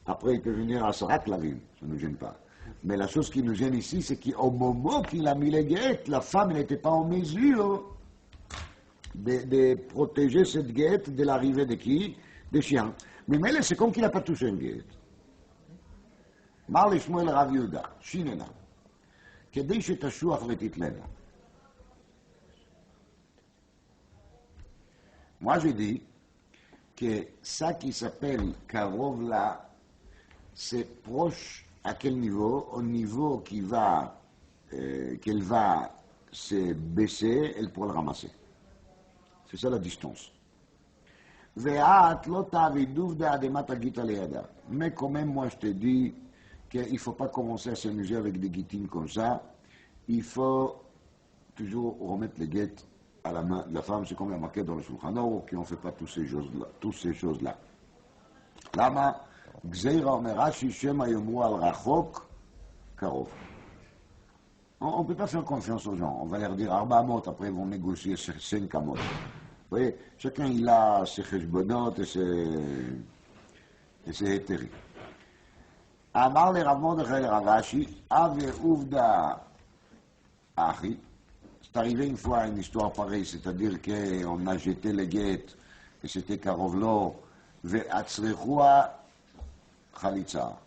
après il peut venir à Sarat Lavim, ça ne nous gêne pas. Mais la chose qui nous gêne ici, c'est qu'au moment qu'il a mis les guettes, la femme n'était pas en mesure de protéger cette guette de l'arrivée de qui? Des chiens. Mais c'est comme qu'il n'a pas touché une guette. Mar לשמואל הרב יהודה, שיננה, כדי שתשוח ותתלנה. Moi j'ai dit, que ça qui s'appelle Karov là, c'est proche à quel niveau? Au niveau qu'elle va se baisser, elle pourra le ramasser. C'est ça la distance. Mais quand même, moi je te dis qu'il ne faut pas commencer à s'amuser avec des guitines comme ça. Il faut toujours remettre les guettes à la main de la femme. C'est comme la marqué dans le Shulchan Aruch, qu'on ne fait pas toutes ces choses-là. Lama, Gzeira Omer Rashi, Shema Yomru al Rachok, Karov. On ne peut pas faire confiance aux gens. On va leur dire Arba Amot, après ils vont négocier 5 Amot. Vous voyez, chacun il a ses cheshbonot et ses hétéries. Amar le Rav Mordechai le Rav Ashi, Ave Uvda Achi. C'est arrivé une fois une histoire pareille, c'est-à-dire qu'on a jeté les guettes, et c'était Karovlo, Ve'atzrechua Chalitza.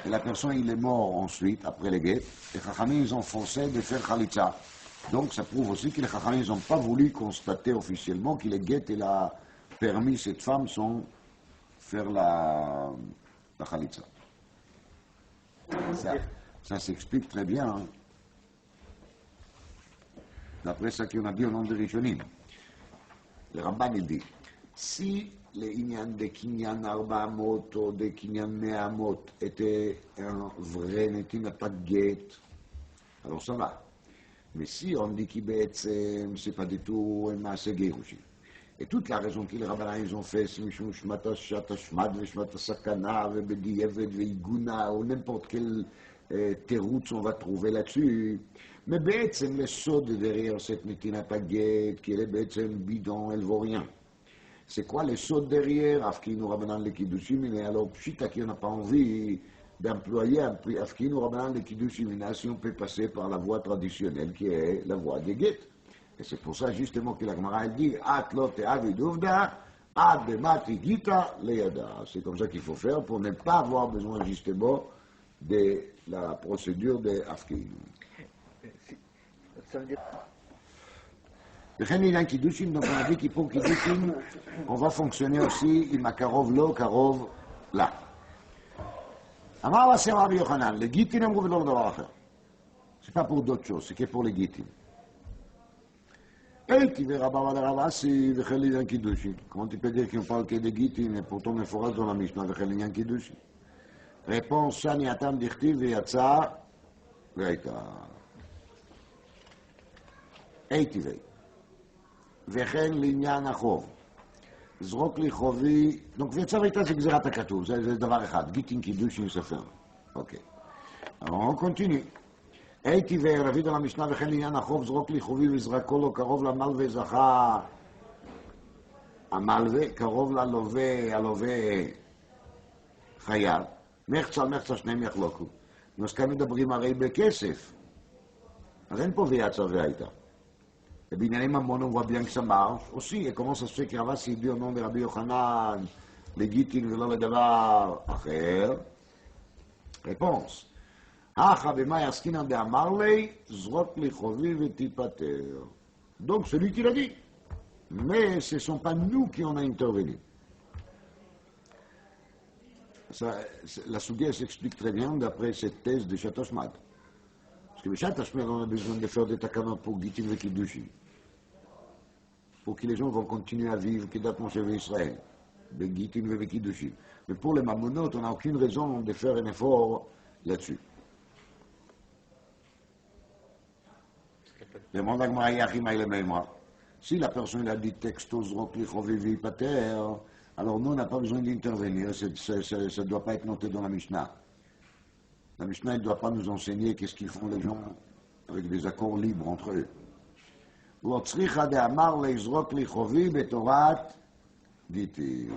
Et la personne, il est mort ensuite, après les guettes, et les Chachamim, ils ont forcé de faire Chalitza. Donc ça prouve aussi que les Chachamim n'ont pas voulu constater officiellement que les guettes, il a permis cette femme sans faire la Chalitza. Ça s'explique très bien, hein. D'après ce qu'on a dit au nom de Rishonim. Le Ramban, il dit, si les Inyan de Kinyan Arba Amot ou de Kinyan Mea Amot étaient un vrai Netinat Get, alors ça va. Mais si on dit qu'il c'est pas du tout un Maaseh Gerushin. Et toute la raison que les rabbins ils ont fait, c'est Mishum Shmata Shata Shmad, Shmata Sakana, Bedieved, Veiguna, ou n'importe quel teroutz on va trouver là-dessus. Mais בעצם le derrière cette נתינת הגט, כי elle est un bidon, elle vaut rien. C'est quoi le sod derrière? Afkinu Rabbanan le Kiddushim, alors pshita qui n'a pas envie d'employer Afkinu Rabbanan le Kiddushim, si on peut passer par la voie traditionnelle qui est la voie des get. Et c'est pour ça justement que la Gemara dit At lo te'avid uvda, ad bemati gita leyada. C'est comme ça qu'il faut faire pour ne pas avoir besoin justement de la procédure de Afkinu. וכן לעניין קידושים, donc on a dit que pour קידושים, on va fonctionner aussi עם הקרוב לו, קרוב לה. אמר לעשה רבי יוחנן, לגיטין אמרו ולא לדבר אחר. C'est pas pour d'autres choses, c'est que pour les גיטין. הייתי ורבה ולרב אסי וכן לעניין קידושים. Comment tu peux dire qu'on parle que de גיטין, et pourtant מפורש dans la משנה וכן לעניין קידושים? réponse, שאני אתם דכתיב ויצא והייתה. הייתי וי. וכן לעניין החוב. זרוק לי חובי, donc ויצא והייתה זה גזירת הכתוב, זה דבר אחד, גיטין קידושין ספר. אוקיי. on continue. הייתי ורבי על המשנה וכן לעניין החוב, זרוק לי חובי וזרקו לו קרוב למלווה זכה. המלווה, קרוב ללווה, הלווה חייב. מחצה על מחצה שניהם יחלוקו. אז כאן מדברים הרי בכסף. אז אין פה ויצא והייתה. Et bien, Mammon, on voit bien que ça marche aussi. Et comment ça se fait qu'Rava s'est dit au nom de Rabbi Yochanan, les gitin velo le davar acher? Réponse. Acha b'may askinan de amarlei, zrok li chovi v'tipater. Donc, celui qui l'a dit. Mais ce ne sont pas nous qui on a intervenu. Ça, la Soudia s'explique très bien d'après cette thèse de Shatashmad. Parce que le Shatashmad, on a besoin de faire des takanot pour gitin v'kiddushin. Pour que les gens vont continuer à vivre Kedat Moshe Israël, de Gitin ve Kiddushin. Mais pour les Mammonot, on n'a aucune raison de faire un effort là-dessus. Demande à Gmara Yachim Aïle Meimra. Si la personne a dit texto Zrok Lichovivi Pater, alors nous, on n'a pas besoin d'intervenir, ça ne doit pas être noté dans la Mishnah. La Mishnah ne doit pas nous enseigner qu'est-ce qu'ils font les gens avec des accords libres entre eux. לא צריכה דאמר לזרוק לי חובי בתורת גיטין.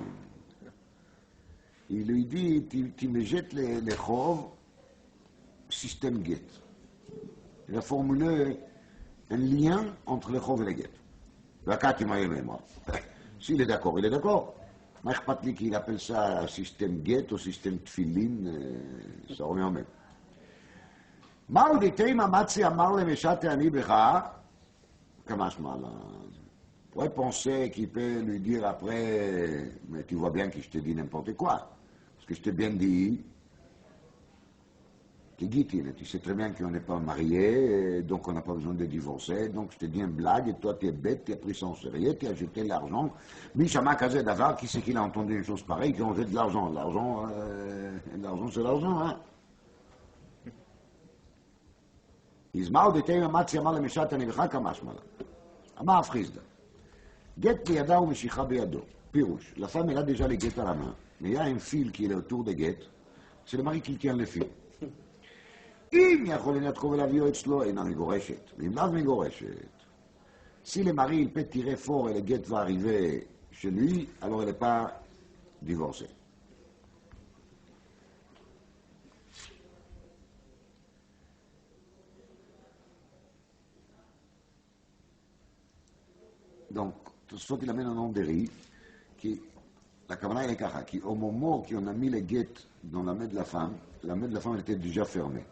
Il lui dit, tu me jettes les chov, système get. Il a formulé un lien entre les chov et les get. Vakati m'a s'il est d'accord, il est d'accord. מה אכפת לי qu'il appelle ça système get ou système tfilin, ça revient au même. מהו דתימה מצי אמר למשת אני בך, כמה שמע לה... pourrait penser qu'il peut lui dire après, mais tu vois bien que je te dis n'importe quoi. Parce que je t'ai bien dit, tu sais très bien qu'on n'est pas mariés, donc on n'a pas besoin de divorcer, donc je te dis une blague, et toi tu es bête, tu as pris ça en sérieux, tu as jeté l'argent. Mishama Kazé Davar, qui c'est qu'il a entendu une chose pareille, qu'on jette de l'argent. L'argent, c'est l'argent, hein. Izmao de Teima Matsiama le Meshat Anivicha Kamashmala. Amar Frisda. Get Yada ou Meshicha Beyado. Pirouche. La femme, elle a déjà les guettes à la main, mais il y a un fil qui est autour des guettes, c'est le mari qui tient le fil. אם יכול לנתקו ולהביאו אצלו, אינה מגורשת. ואם לאו מגורשת, si le mari il peut tirer fort et le guet va arriver chez lui, alors elle n'est pas divorcée. Donc, soit il amène un nom de riz, qui, la camarade est cacha, qui au moment qu'on a mis les guettes dans la main de la femme elle était déjà fermée.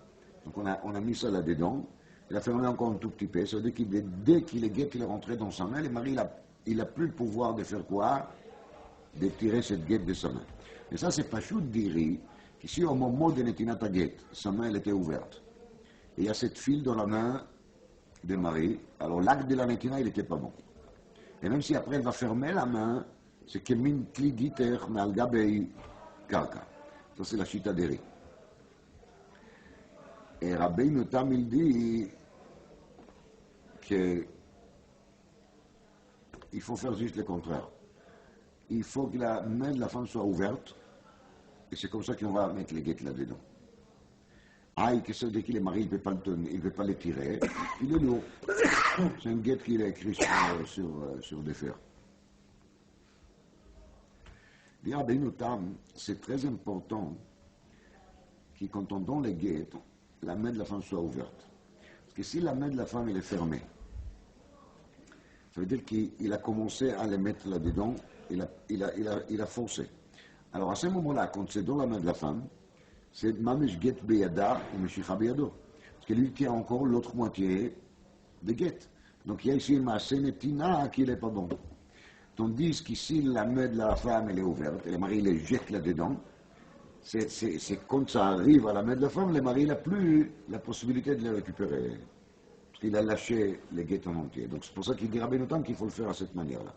Donc on a mis ça là-dedans, il a fermé encore un tout petit peu, ça veut dire que dès qu'il est guette, il est rentré dans sa main, le mari il a plus le pouvoir de faire quoi? De tirer cette guette de sa main. Et ça c'est pas chou de dire qu'ici au moment de Netinata guette, sa main elle était ouverte. Et il y a cette file dans la main du mari, alors l'acte de la Netina il n'était pas bon. Et même si après elle va fermer la main, c'est que min kli giter mal gabei karka. Ça c'est la chita d'Eri. Et Rabbeinu Tam il dit qu'il faut faire juste le contraire. Il faut que la main de la femme soit ouverte, et c'est comme ça qu'on va mettre les guettes là-dedans. Ah, que ça veut dire que le mari ne peut pas le tenir, il ne peut pas les tirer, il est lourd. C'est une guette qu'il a écrit sur des fers. Dit Rabbeinu Tam, c'est très important que quand on donne les guettes, la main de la femme soit ouverte. Parce que si la main de la femme elle est fermée, ça veut dire qu'il a commencé à les mettre là-dedans, il a forcé. Alors à ce moment-là, quand c'est dans la main de la femme, c'est Mamesh Get Beyada ou Meshicha Beyado. Parce que lui tient encore l'autre moitié de Get. Donc il y a ici une Masenetina qui n'est pas bon. Tandis qu'ici la main de la femme elle est ouverte, et le mari les jette là-dedans, c'est quand ça arrive à la main de la femme, le mari n'a plus la possibilité de les récupérer. Parce qu'il a lâché les guettes en entier. Donc c'est pour ça qu'il dit Rabbeinu Tam qu'il faut le faire à cette manière-là.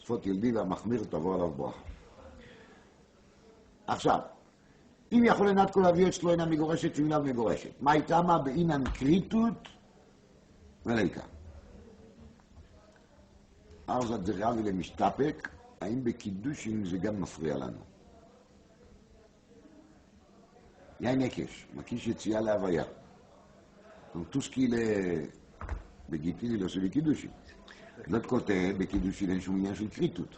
faut-il dit, והמחמיר תבוא עליו ברכה. עכשיו, אם יכול לנת כל אביות שלו אינה מגורשת, שאינה מגורשת. מה הייתה מה באינן קריטות וליקה. אז הדריעה ולמשתפק, האם בקידושים זה גם מפריע לנו? יין הקש, מקיש יציאה להוויה. Donc tout ce qu'il est בגיטין, il עושה בקידושים. de l'autre côté, בקידושים אין שום עניין של קריטות.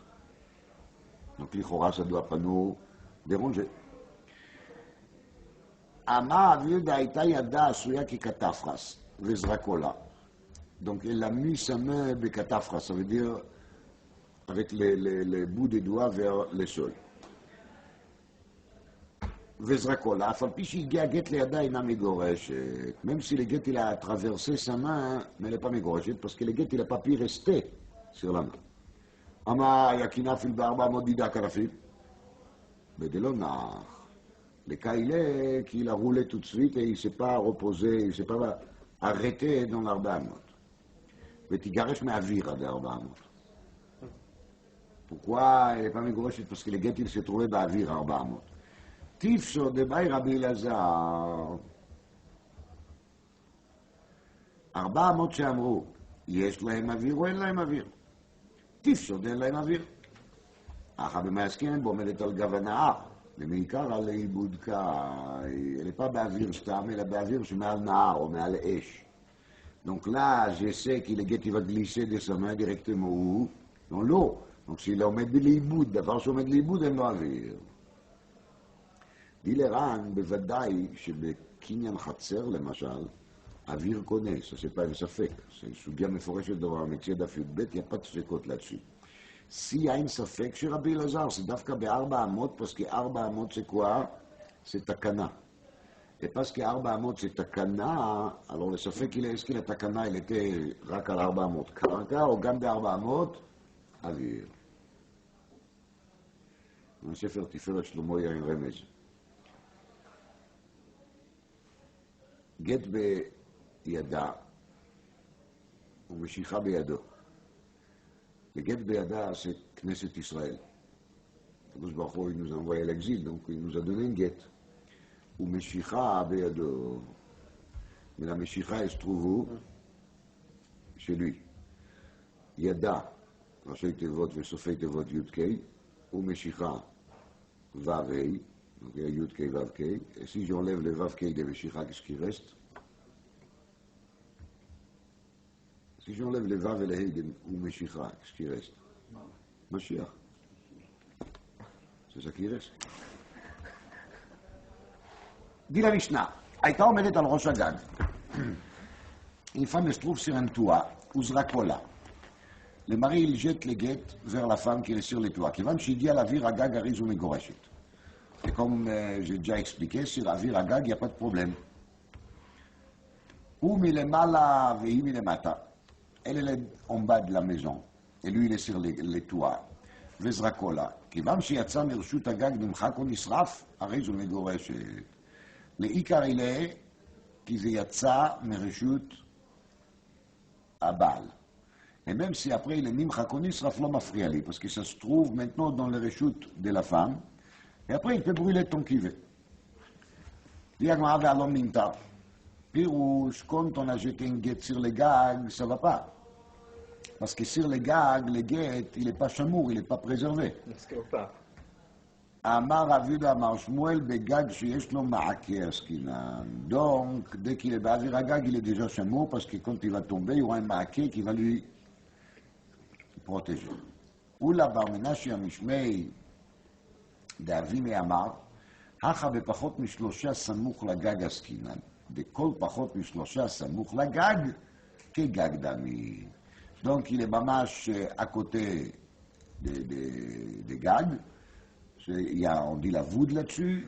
Donc לכאורה ça doit pas nous déranger. אמר אביודה הייתה ידה עשויה כקטפרס, וזרקו לה. Donc elle a mis sa main בכתפרס, ça veut dire avec les bouts des doigts vers le sol. וזרקו לה, אף על פי שהגיע גט לידה אינה מגורשת. Même si le גט il a traversé sa main, mais elle n'est pas מגורשת, parce que le גט il n'a pas pu rester sur la main. אמר יקינא פיל ב400 דידה קרפיל, בדלא נח. Le cas il est qu'il a roulé tout de suite et il ne s'est pas reposé, il ne s'est pas arrêté dans ל400. ותיגרש מהאוויר עד ל400. Pourquoi elle n'est pas מגורשת? Parce que le גט il s'est trouvé באוויר 400. תפסו דבאי רבי אלעזר. 400 שאמרו, יש להם אוויר או אין להם אוויר? תפסו אין להם אוויר. אחא במעסקין בו עומדת על גב הנהר, ומעיקר על עיבוד elle n'est pas באוויר סתם, אלא באוויר שמעל נהר או מעל אש. Donc là, je sais que le guet il va glisser de sa main directement où? Dans l'eau. Donc s'il עומד לאיבוד, דבר שעומד לאיבוד אין לו אוויר. dit לר"ן, בוודאי שבקניין חצר למשל, אוויר קונה, זה pas un ספק, c'est סוגיה מפורשת דבר המציע דף י"ב, il n'y a pas de ספקות là-dessus. Si il y a un ספק שרבי אלעזר, c'est דווקא ב400, parce que 400 c'est quoi? C'est תקנה. Et parce qu'Arba Amot c'est Takana, alors le Safek, est-ce que la Takana, il était רק על 400 קרקע, או גם ב-400 אוויר. בספר תפארת שלמה יין רמז. גט בידה ומשיכה בידו. לגט בידה c'est כנסת ישראל. הקדוש ברוך הוא, il nous a envoyé à l'exil, donc il nous a donné une guette. ומשיכה בידו. Mais la Meshicha, elle se trouve où? Chez lui. Yada, Rashi Tevot Vesofei Tevot Yud-Kei, ou Meshicha Vav-Hei, donc il y a Yud-Kei Vav-Kei, et si j'enlève le Vav-Kei de Meshicha, qu'est-ce qui reste? Si j'enlève le Vav et le Hei de Meshicha, qu'est-ce qui reste? Mashiach. C'est ça qui reste. Dit la Mishnah, הייתה עומדת על ראש הגג. Une femme se trouve sur un toit, Uzrakola. Le mari, il jette les guettes vers la femme qui est sur le toit. Kivan Shidia, la vire agag ariz ou megoreshet. Et comme j'ai déjà expliqué, sur la vire agag, il n'y a pas de problème. Ou milemala vehi milemata. Elle est en bas de la maison. Et lui, il est sur le toit. Vezrakola. Kivan Shiatsa mirshut agag nimchak ou nisraf, ariz ou megoreshet. לעיקר אלה, כי זה יצא מרשות הבעל. Et même si après il est nimchak ou nisraf, לא מפריע לי, parce que ça se trouve maintenant dans les reshut de la femme, et après il peut brûler tant qu'il veut. dit הגמרא והלום נמטר. פירוש, quand on a jeté une guette sur le gag, ça va pas. Parce que sur le gag, le guette, il n'est pas chamour, il n'est pas préservé. אמר רב יהודה אמר שמואל בגג שיש לו מעקה עסקינן. Donc, dès qu'il est באוויר הגג, il est déjà chameau, parce que quand il va tomber, il y aura un מעקה qui va lui protéger. אולה בר מנשי המשמי דאבימי אמר, הכה בפחות משלושה סמוך לגג עסקינן. בכל פחות משלושה סמוך לגג, כגג דמי. Donc, il est ממש à côté de gag. Il y a, on dit la voûte là-dessus,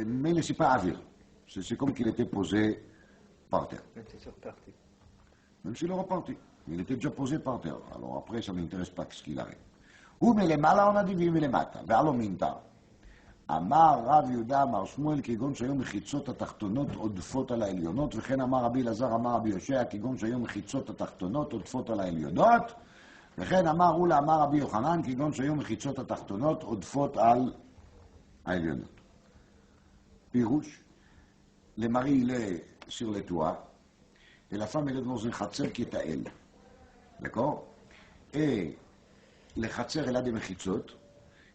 mais ce n'est pas à vivre. C'est comme qu'il était posé par terre. Même s'il est reparti. Il était déjà posé par terre. Alors après, ça ne m'intéresse pas ce qu'il arrive. Ou mais les malins, on a dit, mais les matas. Vers minta. אמר רב יהודה אמר שמואל כגון שהיו מחיצות התחתונות עודפות על העליונות, וכן אמר רבי אלעזר אמר רבי יושע כגון שהיו מחיצות התחתונות עודפות על העליונות, וכן אמר אולה אמר רבי יוחנן כגון שהיו מחיצות התחתונות עודפות על העליונות. פירוש, למרי il est sur le toit, et la femme elle est dans une חצר qui est à elle. D'accord? Et les חצר elle a des מחיצות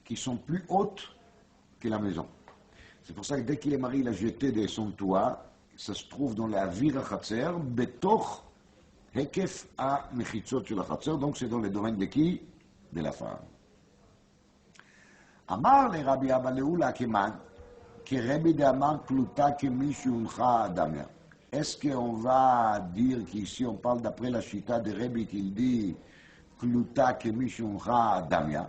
qui sont plus hautes que la maison. C'est pour ça que dès qu'il est marié, il a jeté de son toit, ça se trouve dans la vire חצר, בתוך היקף המחיצות של החצר, donc c'est dans le domaine de qui? De la femme. אמר לרבי אבא לאולה כמן, כרבי דאמר קלוטה כמי שהונחה דמיה. Est-ce qu'on va dire qu'ici on parle d'après la chita de Rabbi qu'il dit קלוטה כמי שהונחה דמיה?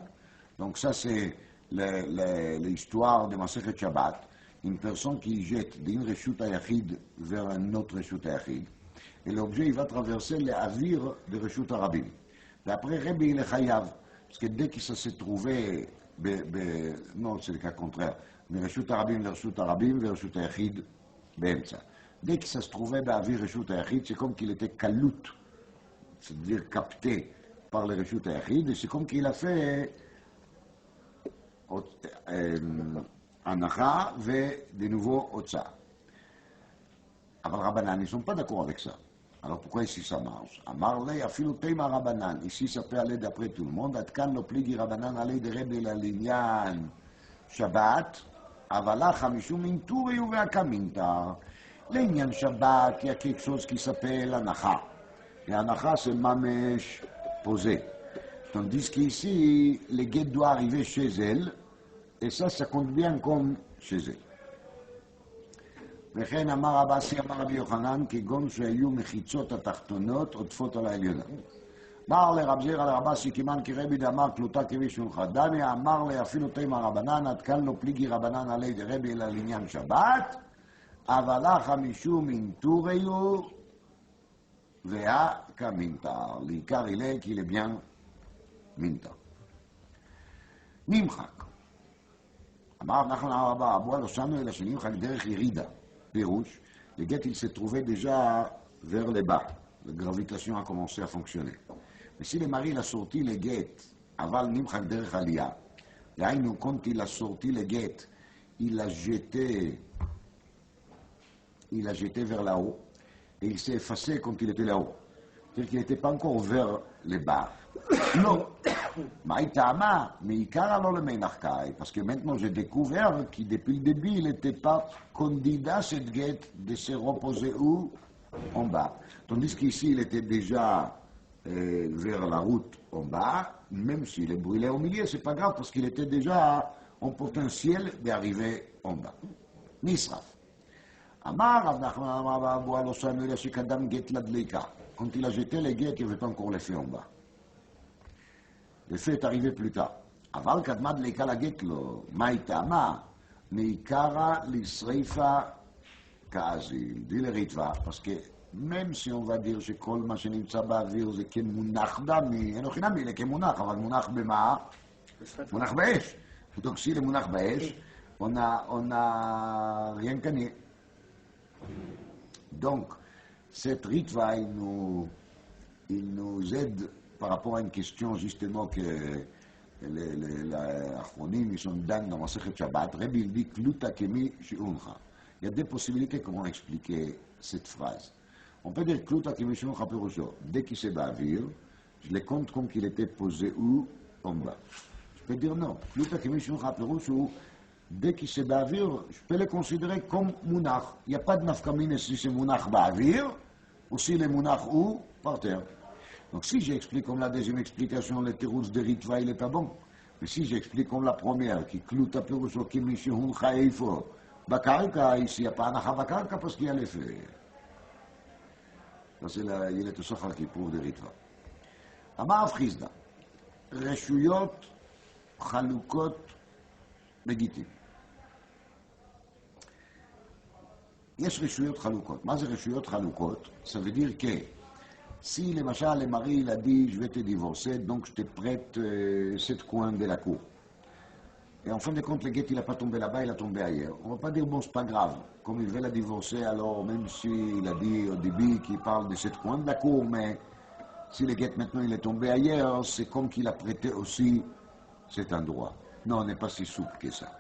Donc ça c'est l'histoire de Masechet Shabbat, une personne qui jette d'une reshut hayachid vers un autre reshut hayachid, et l'objet il va traverser les avir de reshut harabim. Et après Rabbi il est chayav, parce que dès qu'il s'est trouvé, non c'est le cas contraire, mais reshut harabim le reshut harabim, le reshut hayachid באמצע. Dès qu'il s'est trouvé באוויר reshut hayachid, c'est comme qu'il était kalout, c'est-à-dire capté par le reshut hayachid, et c'est comme qu'il a fait הנחה ode nouveau הוצאה. אבל רבנן, ils ne sont pas d'accord avec ça. Alors pourquoi ici ça marche? אמר לי, אפילו תימא רבנן, ici ça peut aller d'après tout le monde, עד כאן לא פליגי רבנן עלי דרבי לעניין שבת, אבל לך משום אינטורי ובהקמינתר. לעניין שבת, il y a quelque chose qui s'appelle הנחה. Et הנחה c'est ממש posé. Tandis qu'ici, les guettes doivent arriver chez elle, et ça compte bien comme chez elle. וכן אמר רב אסי אמר רבי יוחנן, כגון שהיו מחיצות התחתונות עוטפות על העליונות. אמר לרב זירא לרב אסי כמן כרבי דאמר קלוטה כמי שהונחה דמיה, אמר לי אפילו תימא רבנן, עד כאן לא פליגי רבנן עלי דרבי אלא לעניין שבת, Avalacha mishum intureyu, vea kamintar. L'ikar il est qu'il est bien mintar. נמחק. אמר נחמן הרבה, אבו אלושנו אלא שנמחק דרך ירידה. פירוש, le guet il s'est trouvé déjà vers le bas. La gravitation a commencé à fonctionner. Mais si le mari il a sorti le guet, aval nimchak derech aliyah, d'aynu, quand il a sorti le guet, il l'a jeté vers là-haut, et il s'est effacé quand il était là-haut. C'est-à-dire qu'il n'était pas encore vers le bas. Non. Maïtama, mais Ikara non le Ménarkaï, parce que maintenant j'ai découvert qu'il depuis le début il n'était pas candidat cette guette de se reposer où en bas. Tandis qu'ici il était déjà vers la route en bas, même s'il est brûlé au milieu, c'est pas grave parce qu'il était déjà en potentiel d'arriver en bas. Nisraf. Amar, Rav Nachman Amar Abu Alosanu Ela Shekadam Get Ladleika. Quand il a jeté les guettes, il n'avait pas encore l'effet en bas. L'effet est arrivé plus tard. Aval kadmad leika la get lo, maïtama, meikara l'isreifa kazil. Dit le ritva, parce que même si on va dire que kol ma shenimtsa ba'avir c'est kemunach dami, eno chinami, il est kemunach, aval munach bema, munach ba'esh. Donc si le munach ba'esh, on a rien gagné. Donc, cette ritva, il nous aide par rapport à une question justement que les Achronim, ils sont dans Masechet Shabbat. Rabbi, il dit Kluta kemi shi'uncha. Il y a des possibilités comment expliquer cette phrase. On peut dire Kluta kemi shi'uncha perusho. Dès qu'il s'est bavir, je le compte comme qu'il était posé où en bas. Je peux dire non. Kluta kemi shi'uncha perusho. Dès qu'il s'est bavir, je peux le considérer comme munach. Il n'y a pas de nafkamine si c'est munach bavir ou si le munach ou par terre. Donc si j'explique comme la deuxième explication, le terrouz de Ritva, il n'est pas bon. Mais si j'explique comme la première, qui cloute à Perusho, qui mishihun chaïfo, bakarka, ici, il n'y a pas anacha bakarka parce qu'il y a l'effet. Ça, c'est il est au Sochar qui prouve de Ritva. Amar Frizda, Reshuyot, Chalukot, Megitim. יש רשויות חלוקות. מה זה רשויות חלוקות? Ça veut dire que si, למשל, le mari il a dit, je vais te divorcer, donc je te prête 7 coins de la cour. Et en fin de compte, le guet, il n'a pas tombé là-bas, il a tombé ailleurs. On ne va pas dire, bon, c'est pas grave. Comme il veut la divorcer, alors même s'il a dit au début qu'il parle de 7 coins de la cour, mais si le guet, maintenant, il est tombé ailleurs, c'est comme qu'il a prêté aussi cet endroit. Non, on n'est pas si souple que ça.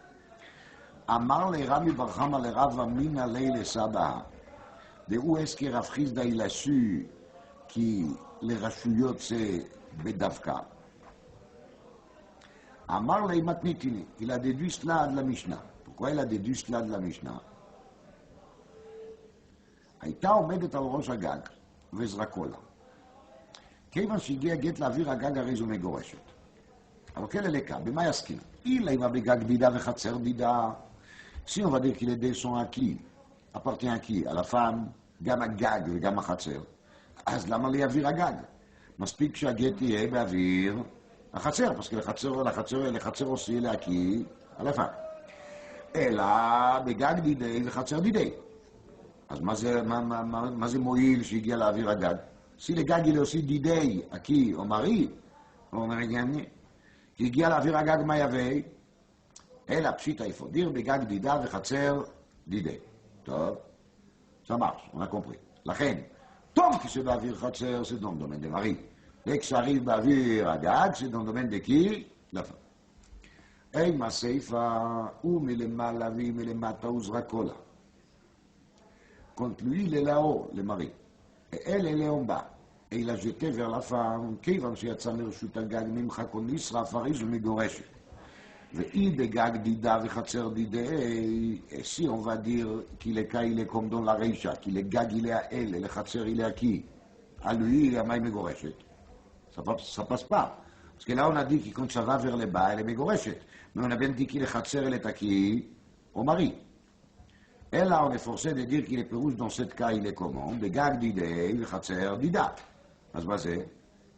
Amar le Rabbi Bar Chama le Rav Amina Leile Saba. De où est-ce que Rav Chizda il a su que les rachuyot c'est bedavka? Amar le Matnitini, il a déduit cela de la Mishnah. Pourquoi il a déduit cela de la Mishnah? הייתה עומדת על ראש הגג וזרקו לה. כיוון שהגיע גט לאוויר הגג הרי זו מגורשת. אבל כן ללקה, במה יסכים? אלא אם בגג דידה וחצר דידה. Si on va dire que les deux sont acquis, appartient à qui? À la femme, גם הגג וגם החצר. אז למה להעביר הגג? מספיק שהגט יהיה באוויר החצר, parce que לחצר עושה להקיא על הפעם. אלא בגג דידי וחצר דידי. אז מה זה מועיל שהגיע לאוויר הגג? Si le gag il est aussi d'idée à qui? Au mari, on a gagné. Qui הגיע לאוויר הגג מה יביא? אלא פשיטה, il faut dire, בגג דידה וחצר דידי. טוב? Ça marche, on a compris. לכן, tant que c'est באוויר חצר, c'est dans le domaine des maris. Dès que ça arrive באוויר הגג, c'est dans le domaine de qui? La femme. אימה סיפה, הוא מלמעלה והיא מלמטה וזרקו לה. Quand lui, il est là-haut, le mari. Et elle est en bas. Et il a jeté vers la femme, כיוון שיצא מרשות הגג ממך כל נשרף הרי זו מגורשת. והיא בגג דידה וחצר דידי, si on va dire qu'il est il est comme dans la Reisha, qu'il est gag il est à elle, et le חצר il est à qui? À lui, à מה היא מגורשת? Ça passe pas. Parce que là on a dit que quand ça va vers le bas, elle est מגורשת. Mais on a bien dit qu'il est חצר, elle est à qui? Au mari. Et là, on est forcé de dire qu'il est pérouge, dans ce cas, il est comment? בגג דידי וחצר דידה. אז מה זה?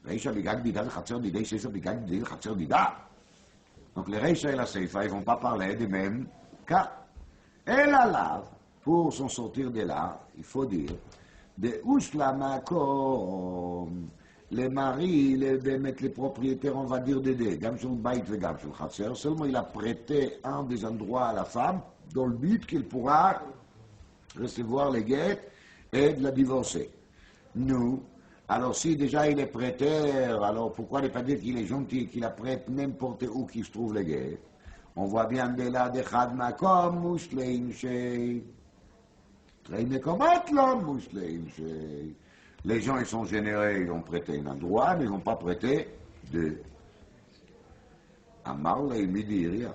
Reisha בגג דידה וחצר דידי, סיפה בגג דידי וחצר דידה. Donc les Reisha et la Seifa, ils ne vont pas parler des mêmes cas. Et là, Pour s'en sortir de là, il faut dire, de Uslamakom, les maris, les propriétaires, on va dire des Gam sur le Bait et Gam sur le Khatser, seulement il a prêté un des endroits à la femme, dans le but qu'il pourra recevoir les guettes et de la divorcer. Nous, alors si déjà il est prêteur, alors pourquoi ne pas dire qu'il est gentil, qu'il la prête n'importe où qu'il se trouve les guettes? On voit bien de là, de Chad Makom, Mushleim Shei. Les gens, ils sont généreux, ils ont prêté un endroit, mais ils n'ont pas prêté de Amar et Midiria.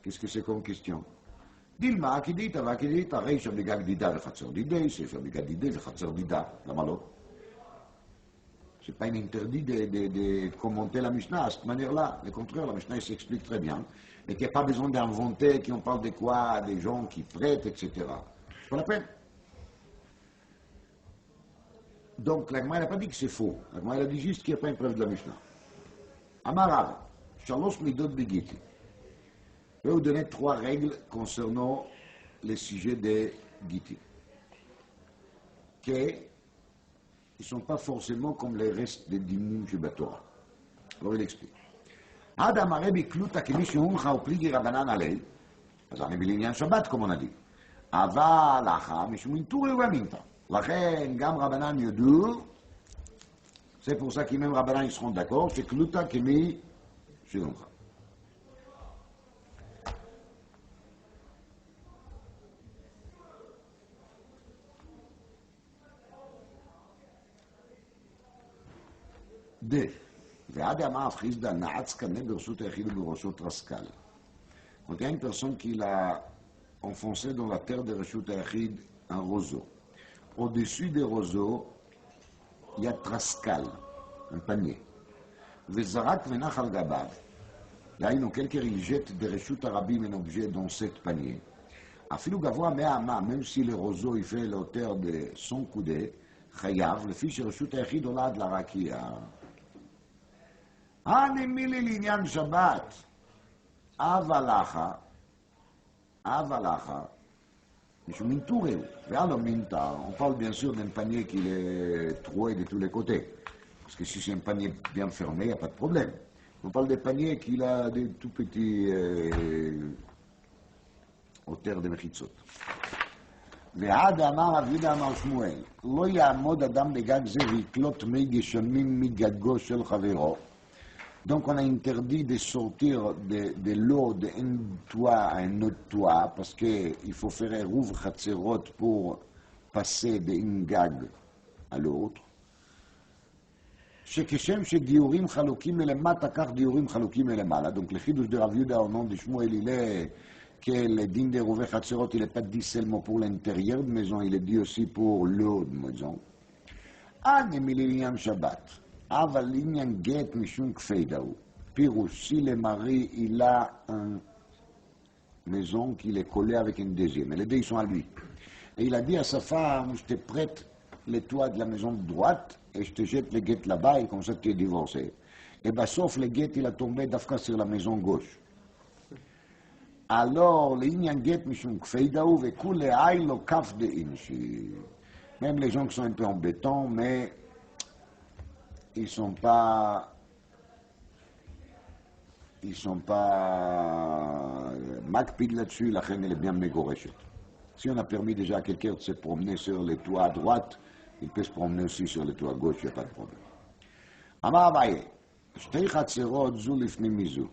Qu'est-ce que c'est comme question? Dilma, qui dit, Tava, qui dit, Tarei, Shabigag Dida, le Khatser Dida, c'est Shabigag Dida, le Khatser Dida, la malo. C'est pas un interdit de commenter la Mishnah à cette manière-là. Au contraire, la Mishnah s'explique très bien. Et qu'il n'y a pas besoin d'inventer, qu'on parle de quoi, des gens qui prêtent, etc. C'est pas la peine. Donc, la Gemara n'a pas dit que c'est faux. La Gemara a dit juste qu'il n'y a pas une preuve de la Mishnah. Amarav, Shalosh Midot Begiti. Je vais vous donner 3 règles concernant les sujets des Giti. Qui ne sont pas forcément comme les restes des Dinim Shebatora. Alors, il explique. Adam Arabi Kluta Kemishi Humcha ou Pligi Rabanan Alei. אז אני בעניין שבת, כמו נגיד. אבל לאחר, משום אינטורי ומינטה. לכן גם רבנן יודו, c'est pour ça que même רבנן ils seront d'accord, שכלותה כמי שלומך. ועד אמר חיסדא נעץ קנה ברשות היחיד ובראשו טרסקל. Donc il y a une personne qui l'a enfoncé dans la terre de Reshut Hayachid un roseau. Au-dessus des roseaux, il y a Traskal, un panier. Vezarak venach al gabav. Là, quelqu'un il jette de Reshut Arabim un objet dans ce panier. Afilou gavoa me'ama, même si le roseau il fait la hauteur de 100 coudées, chayav, le fils de Reshut Hayachid olad la rakia. Anemili l'inyan Shabbat. Avalacha, משום מינטורי הוא, ועל המינטר, on parle bien sûr d'un panier qui est troué de tous les côtés, parce que si c'est un panier bien fermé, il n'y a pas de problème. On parle des paniers qui a des tout petits hauteurs de מחיצות. ועד אמר רב יהודה אמר שמואל, לא יעמוד אדם בגג זה ויקלוט מי גשמים מגגו של חברו. Donc on a interdit de sortir de l'eau d'un toit à un autre toit parce qu'il faut faire un rouvre khatserot pour passer d'un gag à l'autre. שכשם שגיורים חלוקים מלמטה, כך גיורים חלוקים מלמעלה. Donc le חידוש de Rav Yehuda au nom de Shmuel, il est que le din de rouver khatserot, il n'est pas dit seulement pour l'intérieur de maison, il est dit aussi pour l'eau de maison. Anemiliniam Shabbat. אבל לעניין גט משום כפיידאו, פירוש, si le mari il a une maison qu'il est collé avec une deuxième, et les deux ils sont à lui. Et il a dit à sa femme, je te prête les toits de la maison de droite et je te jette le guet là-bas et comme ça tu es divorcé. Et bien sauf le guet il a tombé d'Afka sur la maison gauche. Alors, לעניין גט משום כפיידאו וכולי אי לו כף דאינשי. Même les gens qui sont un peu en béton, mais ils sont pas makpid là-dessus, la reine elle est bien mégoréchette. Si on a permis déjà à quelqu'un de se promener sur les toits à droite, il peut se promener aussi sur les toits à gauche, il n'y a pas de problème. Amar Abaye, שתי חצרות זו לפנים מזו.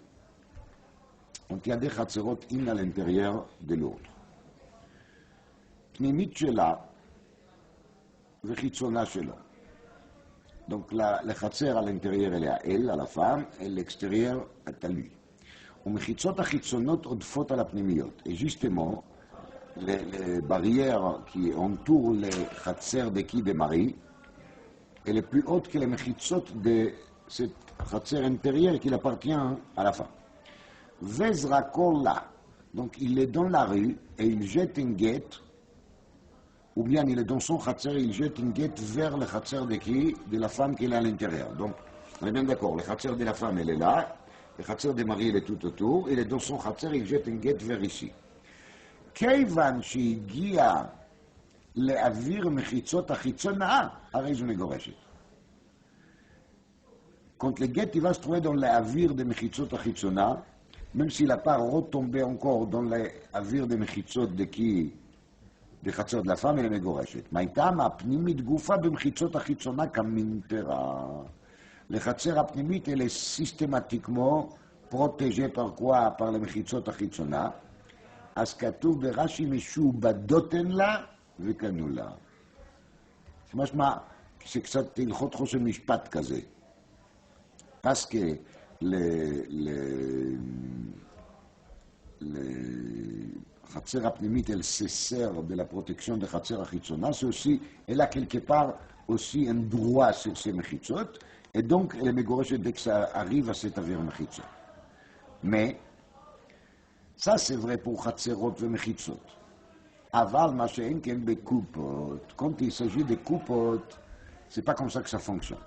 Donc il y a des חצרות une à l'intérieur de l'autre. פנימית שלה וחיצונה שלה. Donc la khatser à l'intérieur elle est à elle, à la femme, et l'extérieur est à lui. ומחיצות החיצונות עודפות על הפנימיות. Et justement, les barrières qui entourent les khatser de qui des maris, elle est plus haute que les mechitzot de cette khatser intérieure qui appartient à la femme. Vezrakola, donc il est dans la rue et il jette une guette, ou bien il est dans son khatser et il jette une guette vers le khatser de qui? De la femme qui est à l'intérieur. Donc, on est bien d'accord, le khatser de la femme elle est là, le khatser des maris il est tout autour, il est dans son khatser et il jette une guette vers ici. כיוון שהגיע לאוויר מחיצות החיצונה, הרי זו מגורשת. Quand le guet il va se trouver dans l'avir des mechitzot achitzona, même s'il n'a pas retombé encore dans l'avir des mechitzot de qui, de chatzot de la femme, elle est megoreshet. Maïtam apnimit goufa b'mechitzot achitzona kamintera. Le chatzer apnimit, elle est systématiquement protégée par quoi? Par les mechitzot achitzona. As katuv berashi mishu badoten la vekanu la. C'est משמע, c'est קצת הלכות חושן משפט כזה. Parce que le Khatser apnémit, elle se sert de la protection de Khatser Achitzona, c'est aussi, elle a quelque part aussi un droit sur ces mechitzot, et donc elle est mégorée dès que ça arrive à cet avir mechitzot. Mais, ça c'est vrai pour Khatserot et mechitzot. Aval, ma she'en ken bekupot, quand il s'agit de kupot, c'est pas comme ça que ça fonctionne.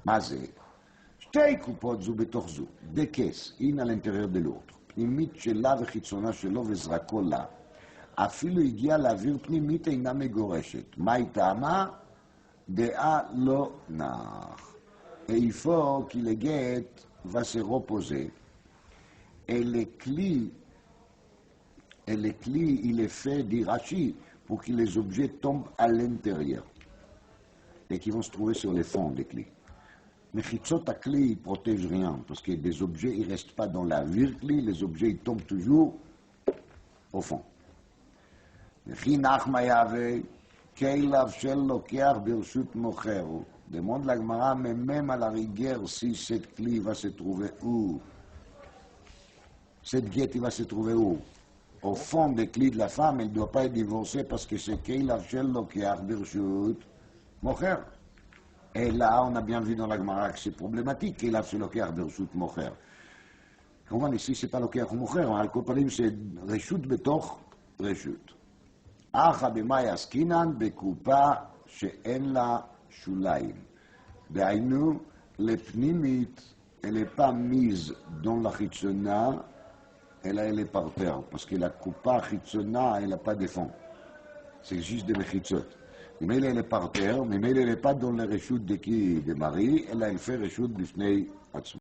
Mazé. שתי קופות זו בתוך זו, בכס, הנה על האינטרייר דלורד, פנימית שלה וחיצונה שלו וזרקו לה, אפילו הגיע לאוויר פנימית אינה מגורשת. מה היא טעמה? דעה לא נח. איפה כי לגט וסרו פוזה, אלה כלי il est fait d'Irachi pour que les objets tombent à l'intérieur et qui vont se trouver sur les fonds des clés. Mechitzot akli ne protège rien, parce que des objets, ils ne restent pas dans la virkli, les objets, ils tombent toujours au fond. Demande la Gemara, mais même à la rigueur, si cette clé va se trouver où? Cette guette, il va se trouver où? Au fond des clés de la femme, elle ne doit pas être divorcée parce que c'est Keilav Shel Lokeach Birshut Mocher. Et là, on a bien vu dans la Gemara que c'est problématique, qu'il a fait le cœur de Reshut Mocher. Comment ici, c'est pas le cœur Mocher, al Kopalim, c'est Reshut Betoch Reshut. Acha b'may askinan bekupa she'en la shulaim. Be'ainu, le pnimit, elle n'est pas mise dans la chitzona, elle est par terre, parce que la coupa chitzona, elle n'a pas de fond. C'est juste des mechitzot. Mais elle est par terre, mais elle n'est pas dans le reshut de qui? De Marie, elle fait reshut b'fnei atzma.